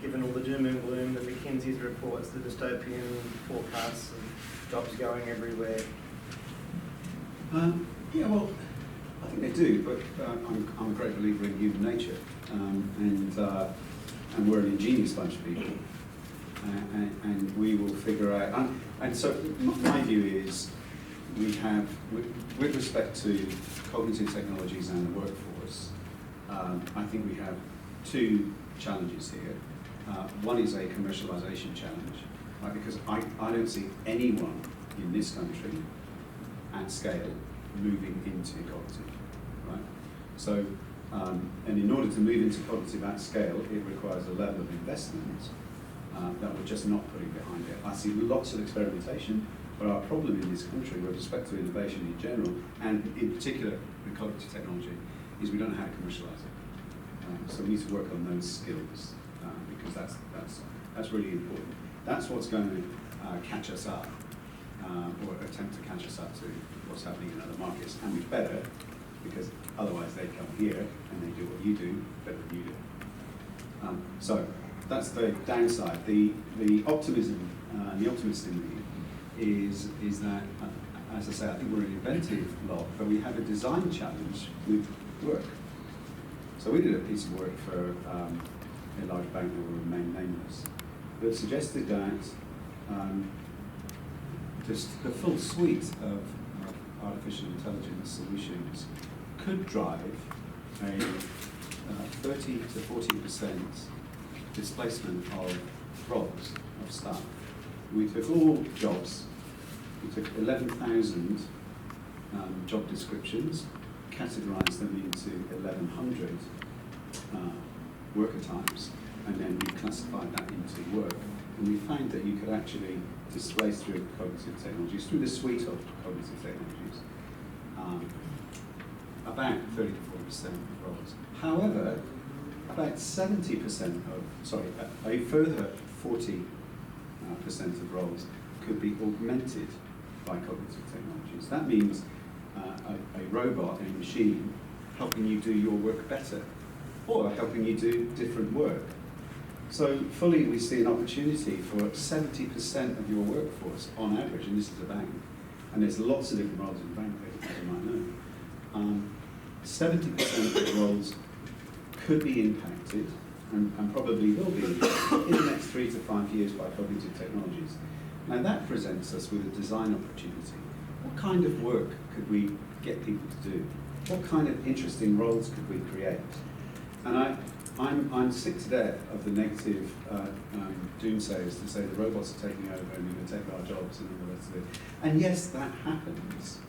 given all the doom and gloom, the McKinsey's reports, the dystopian forecasts of jobs going everywhere? Yeah, well, I think they do, but I'm a great believer in human nature, and we're an ingenious bunch of people, and we will figure out. And so my view is we have, with respect to cognitive technologies and the workforce, I think we have two challenges here. One is a commercialization challenge, right? Because I don't see anyone in this country at scale moving into cognitive, right? So, and in order to move into cognitive at scale, it requires a level of investment that we're just not putting behind it. I see lots of experimentation, but our problem in this country with respect to innovation in general, and in particular with cognitive technology, is we don't know how to commercialize it. So we need to work on those skills because that's really important. That's what's going to catch us up, or attempt to catch us up to what's happening in other markets, and we better, because otherwise they come here and they do what you do better than you do. So that's the downside. The optimism, the optimist in me is that, as I say, I think we're an inventive lot, but we have a design challenge with work. So we did a piece of work for a large bank that will remain nameless, that suggested that just the full suite of artificial intelligence solutions could drive a 30 to 40% displacement of roles, of staff. We took all jobs, we took 11,000 job descriptions, categorized them into 1,100 worker types, and then we classified that into work. And we found that you could actually displace through cognitive technologies, through the suite of cognitive technologies, about 30 to 40% of roles. However, about 70% a further 40% of roles could be augmented by cognitive technologies. That means a robot, a machine, helping you do your work better, or helping you do different work. So fully we see an opportunity for 70% of your workforce on average, and this is a bank, and there's lots of different roles in the bank, as you might know. 70% of the roles could be impacted, and probably will be, in the next 3 to 5 years by cognitive technologies. Now that presents us with a design opportunity. What kind of work could we get people to do? What kind of interesting roles could we create? And I'm sick to death of the negative doomsayers to say the robots are taking over and going to take our jobs and all the rest of it. And yes, that happens.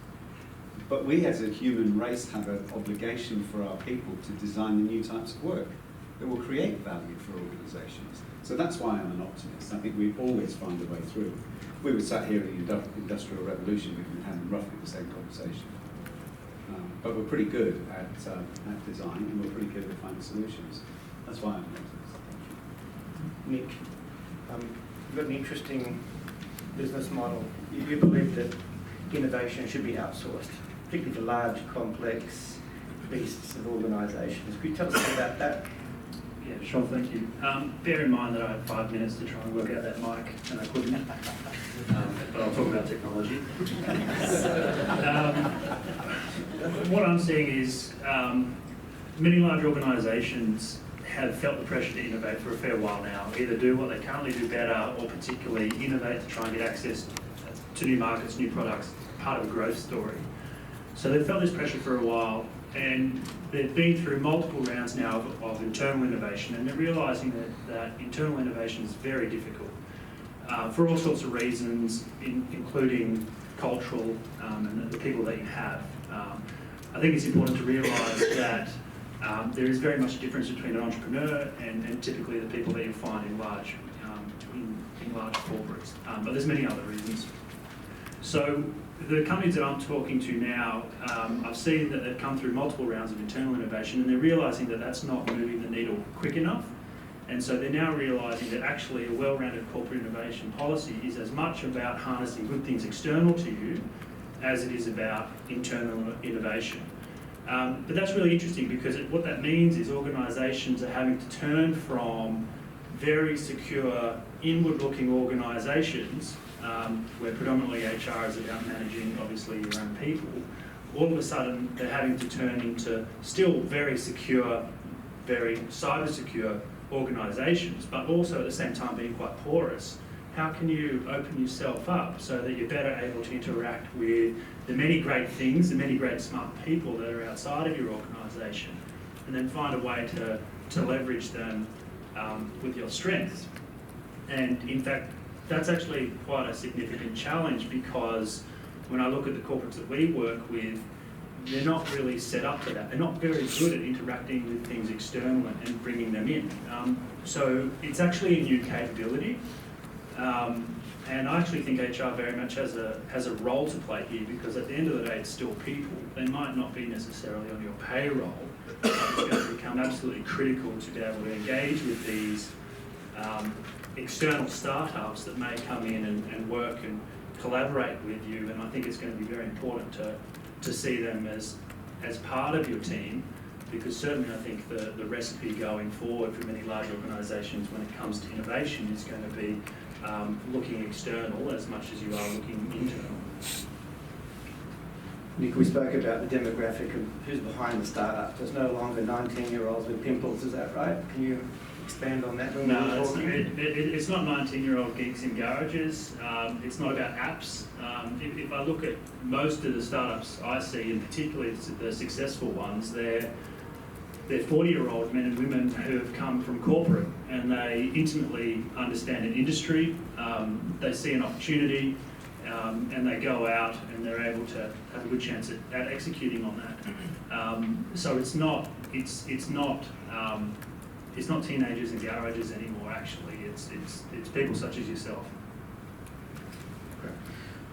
But we as a human race have an obligation for our people to design the new types of work. that will create value for organisations. So that's why I'm an optimist. I think we always find a way through. If we were sat here in the Industrial Revolution, we'd be having roughly the same conversation. But we're pretty good at design, and we're pretty good at finding solutions. That's why I'm an optimist. Nick, you've got an interesting business model. You believe that innovation should be outsourced, particularly for large, complex beasts of organisations. Could you tell us a bit about that? Yeah, sure, thank you. Bear in mind that I had 5 minutes to try and work out that mic, and I couldn't. But I'll talk about technology. What I'm seeing is many large organisations have felt the pressure to innovate for a fair while now, either do what they currently do better or particularly innovate to try and get access to new markets, new products, part of a growth story. So they've felt this pressure for a while, and they've been through multiple rounds now of internal innovation, and they're realising that internal innovation is very difficult for all sorts of reasons, including cultural and the people that you have. I think it's important to realise that there is very much a difference between an entrepreneur and typically the people that you find in large corporates. But there's many other reasons. So the companies that I'm talking to now, I've seen that they've come through multiple rounds of internal innovation, and they're realising that that's not moving the needle quick enough. And so they're now realising that actually a well-rounded corporate innovation policy is as much about harnessing good things external to you as it is about internal innovation. But that's really interesting because what that means is organisations are having to turn from very secure, inward-looking organisations, where predominantly HR is about managing, obviously, your own people. All of a sudden, they're having to turn into still very secure, very cyber-secure organisations, but also at the same time being quite porous. How can you open yourself up so that you're better able to interact with the many great things, the many great smart people that are outside of your organisation, and then find a way to leverage them with your strengths? And in fact, that's actually quite a significant challenge, because when I look at the corporates that we work with, they're not really set up for that. They're not very good at interacting with things external and bringing them in. So it's actually a new capability. And I actually think HR very much has a role to play here, because at the end of the day, it's still people. They might not be necessarily on your payroll, but it's going to become absolutely critical to be able to engage with these external startups that may come in and work and collaborate with you. And I think it's going to be very important to see them as part of your team, because certainly I think the recipe going forward for many large organisations when it comes to innovation is going to be looking external as much as you are looking internal. Nick, we spoke about the demographic of who's behind the startup. There's no longer 19-year-olds with pimples, is that right? Can you expand on that? No, it's not 19-year-old geeks in garages. It's not about apps. If I look at most of the startups I see, and particularly the successful ones, they're 40-year-old men and women who have come from corporate, and they intimately understand an industry, they see an opportunity, and they go out and they're able to have a good chance at executing on that. So it's not teenagers in garages anymore. Actually, it's people such as yourself.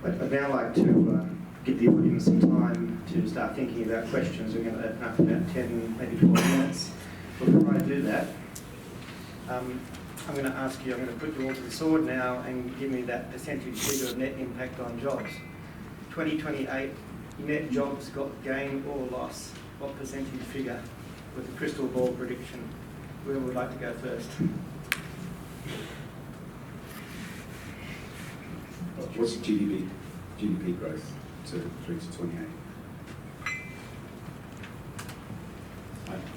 I'd now like to give the audience some time to start thinking about questions. We're going to open up about 10, maybe 12 minutes. Before I do that, I'm going to ask you, I'm going to put you all to the sword now and give me that percentage figure of net impact on jobs. 2028, net jobs got gain or loss. What percentage figure with a crystal ball prediction? Where would like to go first? What's GDP growth through to 28?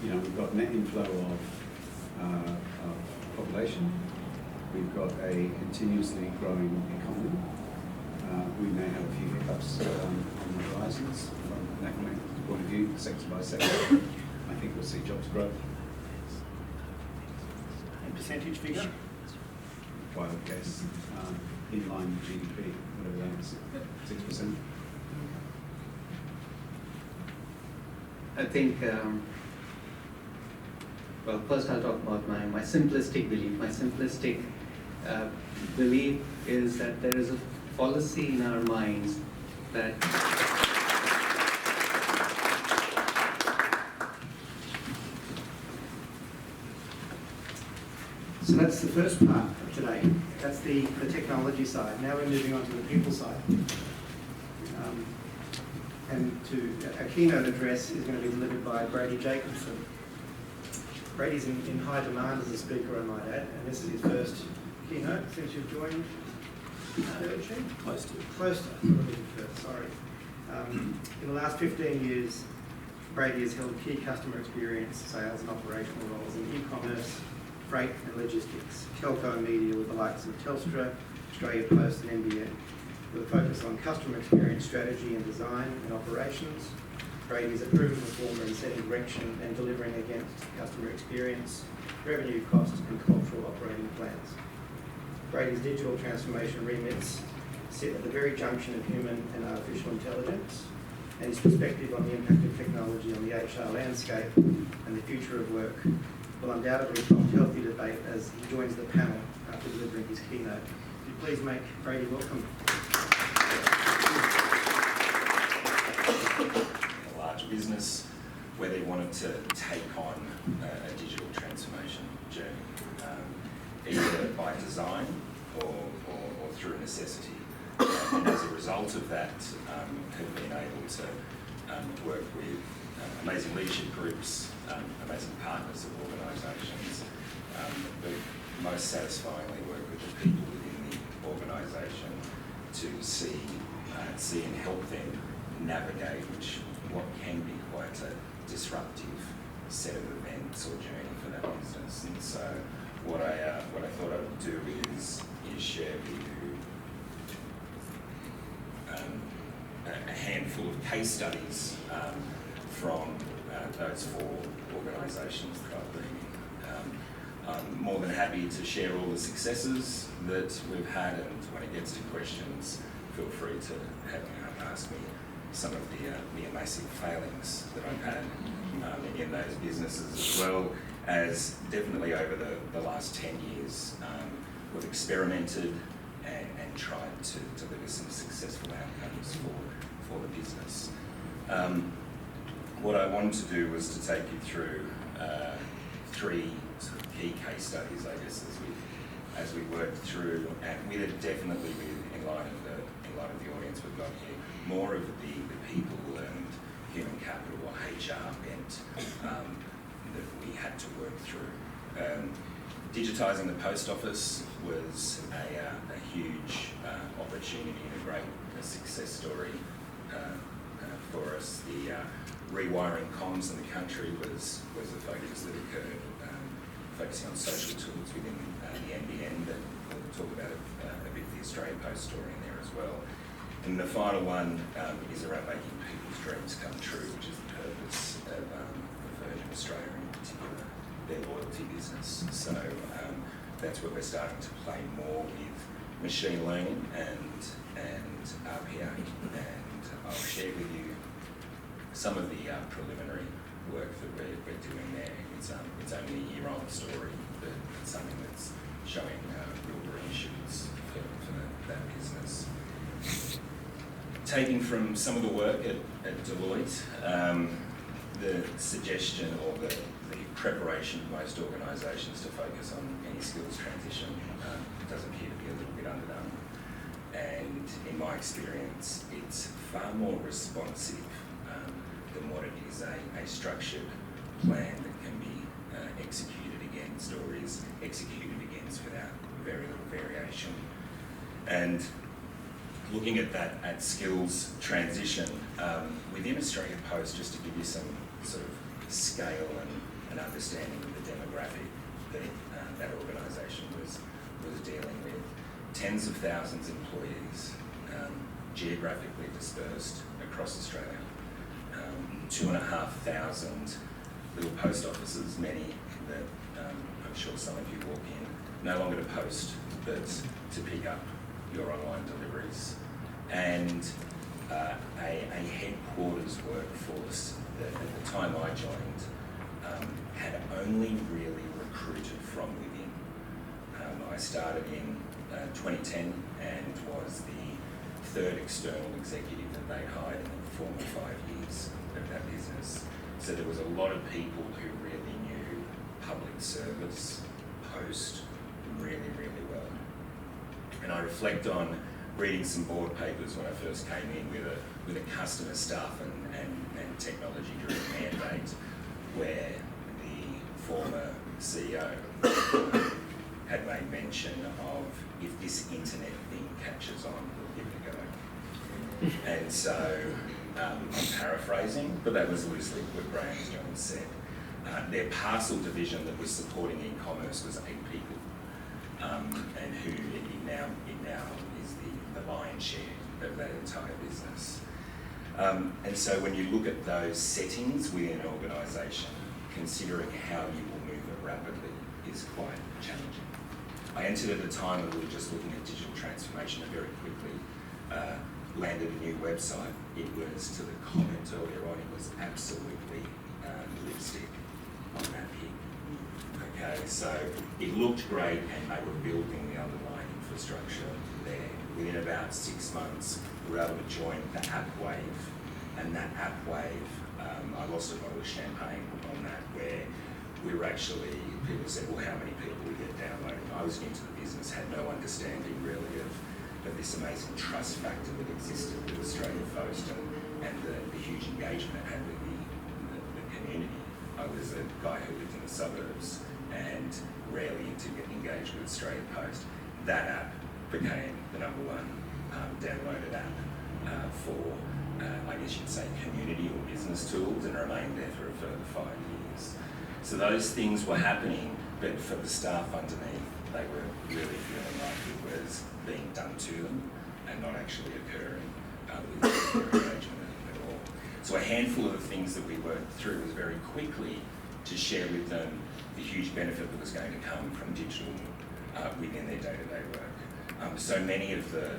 We've got net inflow of population. We've got a continuously growing economy. We may have a few hiccups on the horizons from an economic point of view, sector by sector. I think we'll see jobs grow. And percentage figure? Wild guess. In line with GDP, whatever that is, 6%. I think Well, first I'll talk about my simplistic belief. My simplistic belief is that there is a policy in our minds that So that's the first part of today. That's the technology side. Now we're moving on to the people side. And a keynote address is going to be delivered by Brady Jacobson. Brady's in high demand as a speaker, I might add, and this is his first keynote since you've joined. Close to. Close to. Sorry. In the last 15 years, Brady has held key customer experience, sales and operational roles in e-commerce, freight and logistics, telco and media with the likes of Telstra, Australia Post and NBN, with a focus on customer experience strategy and design and operations. Brady is a proven performer in setting direction and delivering against customer experience, revenue costs and cultural operating plans. Brady's digital transformation remits sit at the very junction of human and artificial intelligence, and his perspective on the impact of technology on the HR landscape and the future of work will undoubtedly prompt healthy debate as he joins the panel after delivering his keynote. Could you please make Brady welcome? A large business where they wanted to take on a digital transformation journey, either by design or through necessity. And as a result of that, have been able to work with amazing leadership groups, amazing partners of organisations, but most satisfyingly work with the people within the organisation to see and help them navigate what can be quite a disruptive set of events or journey for that business. And so what I thought I would do is share with you a handful of case studies from those four organisations that I've been in. I'm more than happy to share all the successes that we've had, and when it gets to questions, feel free to ask me some of the amazing failings that I've had in those businesses, as well as definitely over the last 10 years, we've experimented and tried to deliver some successful outcomes for the business. What I wanted to do was to take you through three sort of key case studies, I guess, as we work through, and definitely in light of the audience we've got here, more of the people and human capital or HR bent that we had to work through. Digitising the post office was a huge opportunity and a great success story for us. The rewiring comms in the country was a focus that occurred, focusing on social tools within the NBN, but we'll talk about a bit of the Australia Post story in there as well. And the final one is around making people's dreams come true, which is the purpose of Virgin Australia, in particular, their loyalty business. So that's where we're starting to play more with machine learning and RPA, and I'll share with you some of the preliminary work that we're doing there. It's only a year-old story, but it's something that's showing real green shoots for that business. Taking from some of the work at Deloitte, the suggestion or the preparation of most organisations to focus on any skills transition does appear to be a little bit underdone. And in my experience, it's far more responsive than what it is a structured plan that can be executed against or is executed against without very little variation. And looking at that at skills transition within Australia Post, just to give you some sort of scale and understanding of the demographic that that organisation was dealing with. Tens of thousands of employees, geographically dispersed across Australia. 2,500 little post offices, many that I'm sure some of you walk in, no longer to post, but to pick up your online deliveries. And a headquarters workforce that at the time I joined had only really recruited from within. I started in 2010 and was the third external executive that they hired in the former 5 years of that business. So there was a lot of people who really knew public service, post, really, really well. And I reflect on reading some board papers when I first came in with a customer staff and technology driven mandate, where the former CEO had made mention of, if this internet thing catches on, we'll give it a go. And so, I'm paraphrasing, but that was loosely what Graham Jones said. Their parcel division that was supporting e-commerce was 8 people, and who it now is the lion's share of that entire business. And so when you look at those settings within an organisation, considering how you will move it rapidly is quite challenging. I entered at a time when we were just looking at digital transformation and very quickly landed a new website. It was, to the comment earlier on, it was absolutely lipstick on that pig. Okay, so it looked great and they were building the underlying infrastructure there. Within about 6 months, we were able to join the app wave, and that app wave, I lost a bottle of champagne on that, where we were actually, people said, well, how many people we get downloading? I was new to the business, had no understanding really of this amazing trust factor that existed with Australia Post and the huge engagement it had with the community. I was a guy who lived in the suburbs and rarely engaged with Australia Post. That app became the #1 downloaded app for, I guess you'd say, community or business tools, and remained there for a further 5 years. So those things were happening, but for the staff underneath, they were really feeling like it was being done to them and not actually occurring with their engagement at all. So a handful of the things that we worked through was very quickly to share with them the huge benefit that was going to come from digital within their day-to-day work. So many of the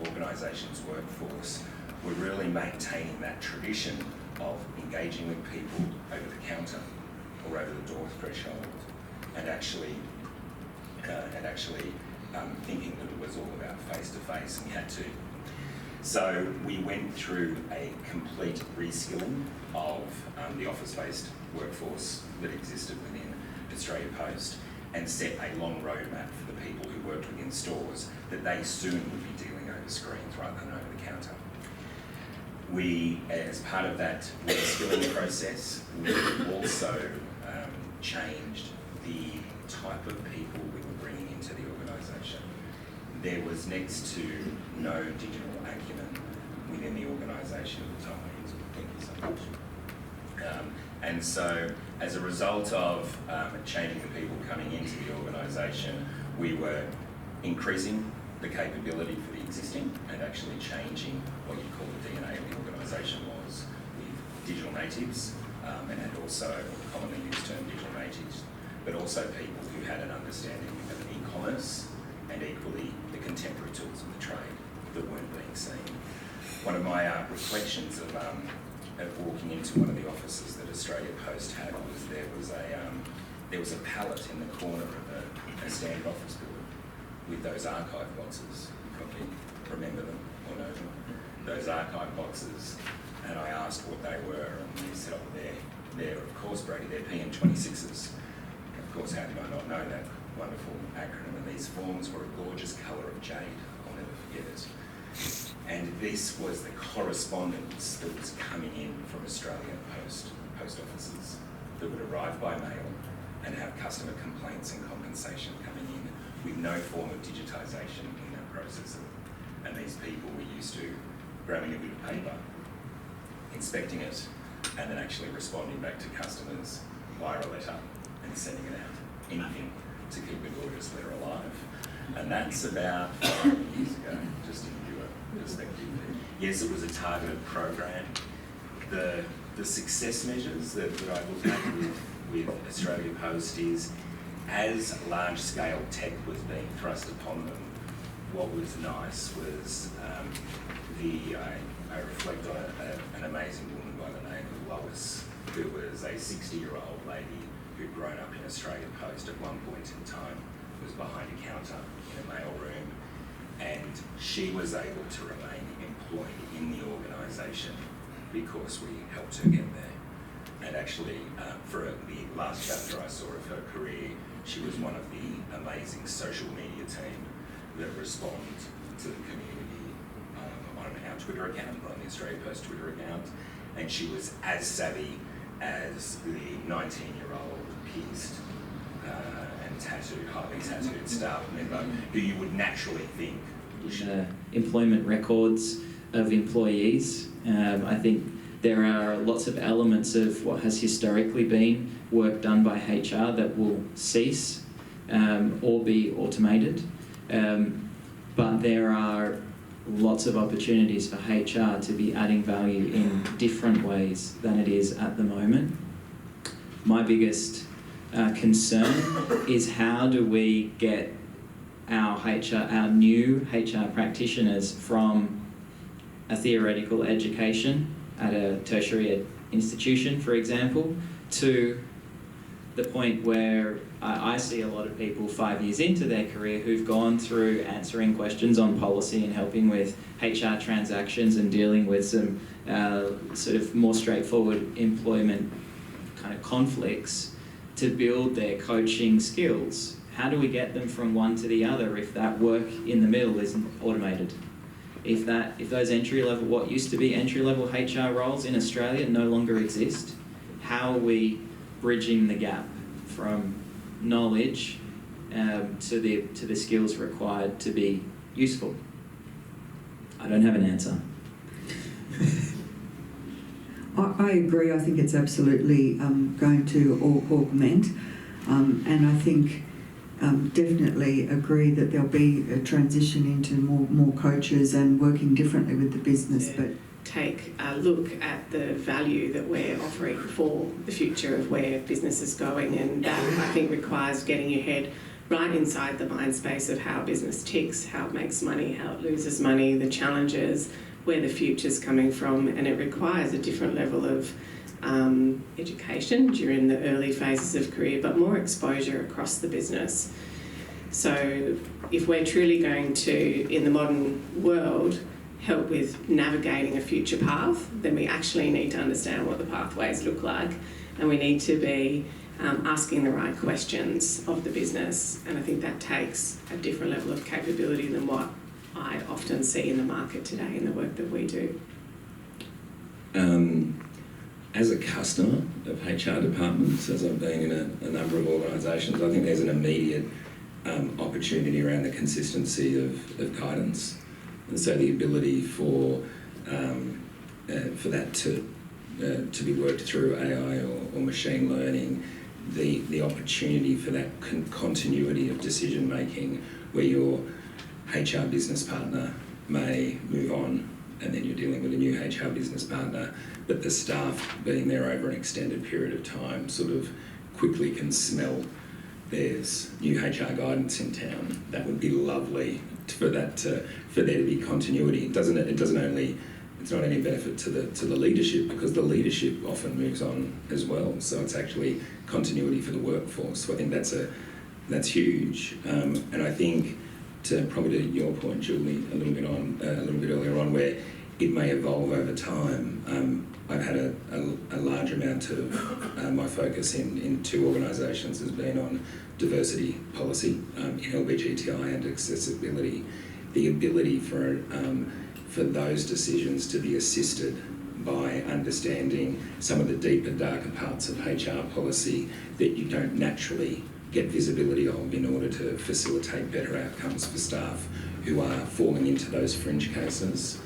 organisation's workforce were really maintaining that tradition of engaging with people over the counter or over the door threshold, and actually thinking that it was all about face-to-face, and we had to. So we went through a complete reskilling of the office-based workforce that existed within Australia Post, and set a long roadmap for the people who worked within stores that they soon would be dealing over screens rather than over the counter. We, as part of that reskilling process, we also changed the type of people we were bringing into the organisation. There was next to no digital acumen within the organisation at the time. Thank you so much. And so, as a result of changing the people coming into the organisation, we were increasing the capability for the existing and actually changing what you call the DNA of the organisation was with digital natives, and also commonly used term digital natives, but also people who had an understanding of e-commerce and equally the contemporary tools of the trade that weren't being seen. One of my reflections of walking into one of the offices that Australia Post had was there was a pallet in the corner of a standard office building with those archive boxes. You probably remember them or know them. Those archive boxes, and I asked what they were, and they said, oh, they're of course, Brady, they're PM26s. Of course, how did I not know that wonderful acronym? And these forms were a gorgeous colour of jade. I'll never forget it. And this was the correspondence that was coming in from Australia Post offices that would arrive by mail and have customer complaints and compensation coming in with no form of digitisation in that process. And these people were used to grabbing a bit of paper, inspecting it, and then actually responding back to customers via a letter and sending it out. Anything to keep the gorgeous letter alive. And that's about 5 years ago, just to give you a perspective. Yes, it was a targeted program. The success measures that I looked at with Australia Post is, as large-scale tech was being thrust upon them, what was nice was I reflect on an amazing woman by the name of Lois, who was a 60-year-old lady who'd grown up in Australia Post at one point in time, was behind a counter in a mail room, and she was able to remain employed in the organisation because we helped her get there. And actually, for the last chapter I saw of her career, she was one of the amazing social media team that respond to the community on our Twitter account, on the Australia Post Twitter account, and she was as savvy as the 19-year-old pierced and highly tattooed staff member who you would naturally think employment records of employees. I think there are lots of elements of what has historically been work done by HR that will cease or be automated. But there are lots of opportunities for HR to be adding value in different ways than it is at the moment. My biggest concern is how do we get our new HR practitioners from a theoretical education at a tertiary institution, for example, to the point where I see a lot of people 5 years into their career who've gone through answering questions on policy and helping with HR transactions and dealing with some sort of more straightforward employment kind of conflicts to build their coaching skills. How do we get them from one to the other if that work in the middle isn't automated? If those entry-level, what used to be entry-level HR roles in Australia no longer exist, how are we bridging the gap from knowledge to the skills required to be useful? I don't have an answer. I agree. I think it's absolutely going to augment, and I think definitely agree that there'll be a transition into more coaches and working differently with the business. But take a look at the value that we're offering for the future of where business is going, and that I think requires getting your head right inside the mind space of how business ticks, how it makes money, how it loses money, the challenges, where the future's coming from, and it requires a different level of education during the early phases of career, but more exposure across the business. So if we're truly going to, in the modern world, help with navigating a future path, then we actually need to understand what the pathways look like, and we need to be asking the right questions of the business, and I think that takes a different level of capability than what I often see in the market today in the work that we do. As a customer of HR departments, as I've been in a number of organisations, I think there's an immediate opportunity around the consistency of guidance, and so the ability for that to be worked through AI or machine learning, the opportunity for that continuity of decision making, where your HR business partner may move on and then you're dealing with a new HR business partner, but the staff being there over an extended period of time sort of quickly can smell there's new HR guidance in town. That would be lovely for there to be continuity. It's not any benefit to the leadership, because the leadership often moves on as well. So it's actually continuity for the workforce. So I think that's huge. And I think probably to your point, Julie, a little bit earlier on, where it may evolve over time. I've had a large amount of my focus in two organisations has been on diversity policy in LGBTI and accessibility. The ability for those decisions to be assisted by understanding some of the deeper, darker parts of HR policy that you don't naturally get visibility of in order to facilitate better outcomes for staff who are falling into those fringe cases.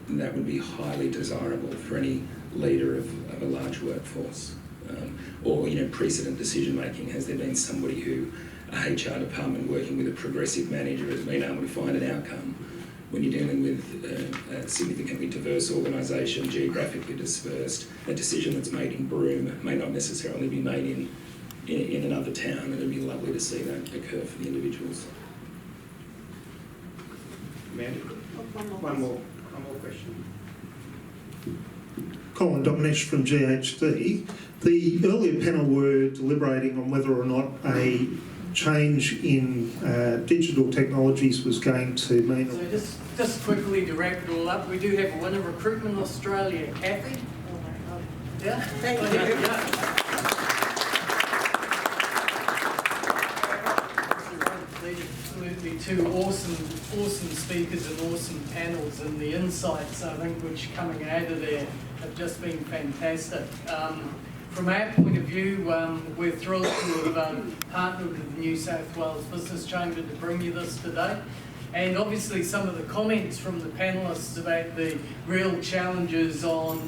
That would be highly desirable for any leader of a large workforce. Or precedent decision making. Has there been somebody who, a HR department working with a progressive manager, has been able to find an outcome? When you're dealing with a significantly diverse organisation, geographically dispersed, a decision that's made in Broome may not necessarily be made in another town, and it'd be lovely to see that occur for the individuals. Amanda? One more question. Colin Dominesh from GHD. The earlier panel were deliberating on whether or not a change in digital technologies was going to mean... So just quickly to wrap it all up, we do have a winner, Recruitment Australia, Kathy. Yeah? Thank you. Absolutely two awesome speakers and awesome panels, and the insights, I think, which coming out of there have just been fantastic. From our point of view, we're thrilled to have partnered with the New South Wales Business Chamber to bring you this today. And obviously some of the comments from the panellists about the real challenges on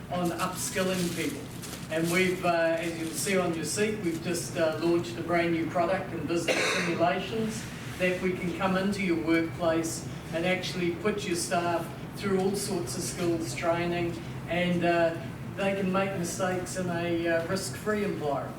upskilling people. And we've, as you'll see on your seat, we've just launched a brand new product in business simulations that we can come into your workplace and actually put your staff through all sorts of skills training, and they can make mistakes in a risk-free environment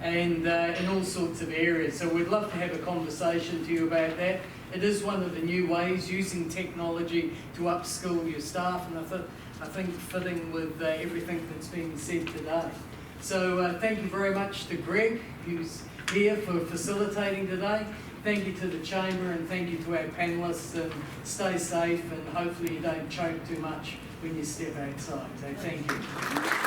and in all sorts of areas. So we'd love to have a conversation to you about that. It is one of the new ways, using technology to upskill your staff, and I think fitting with everything that's been said today. So thank you very much to Greg, who's here, for facilitating today. Thank you to the Chamber, and thank you to our panellists, and stay safe, and hopefully you don't choke too much when you step outside. So thank you.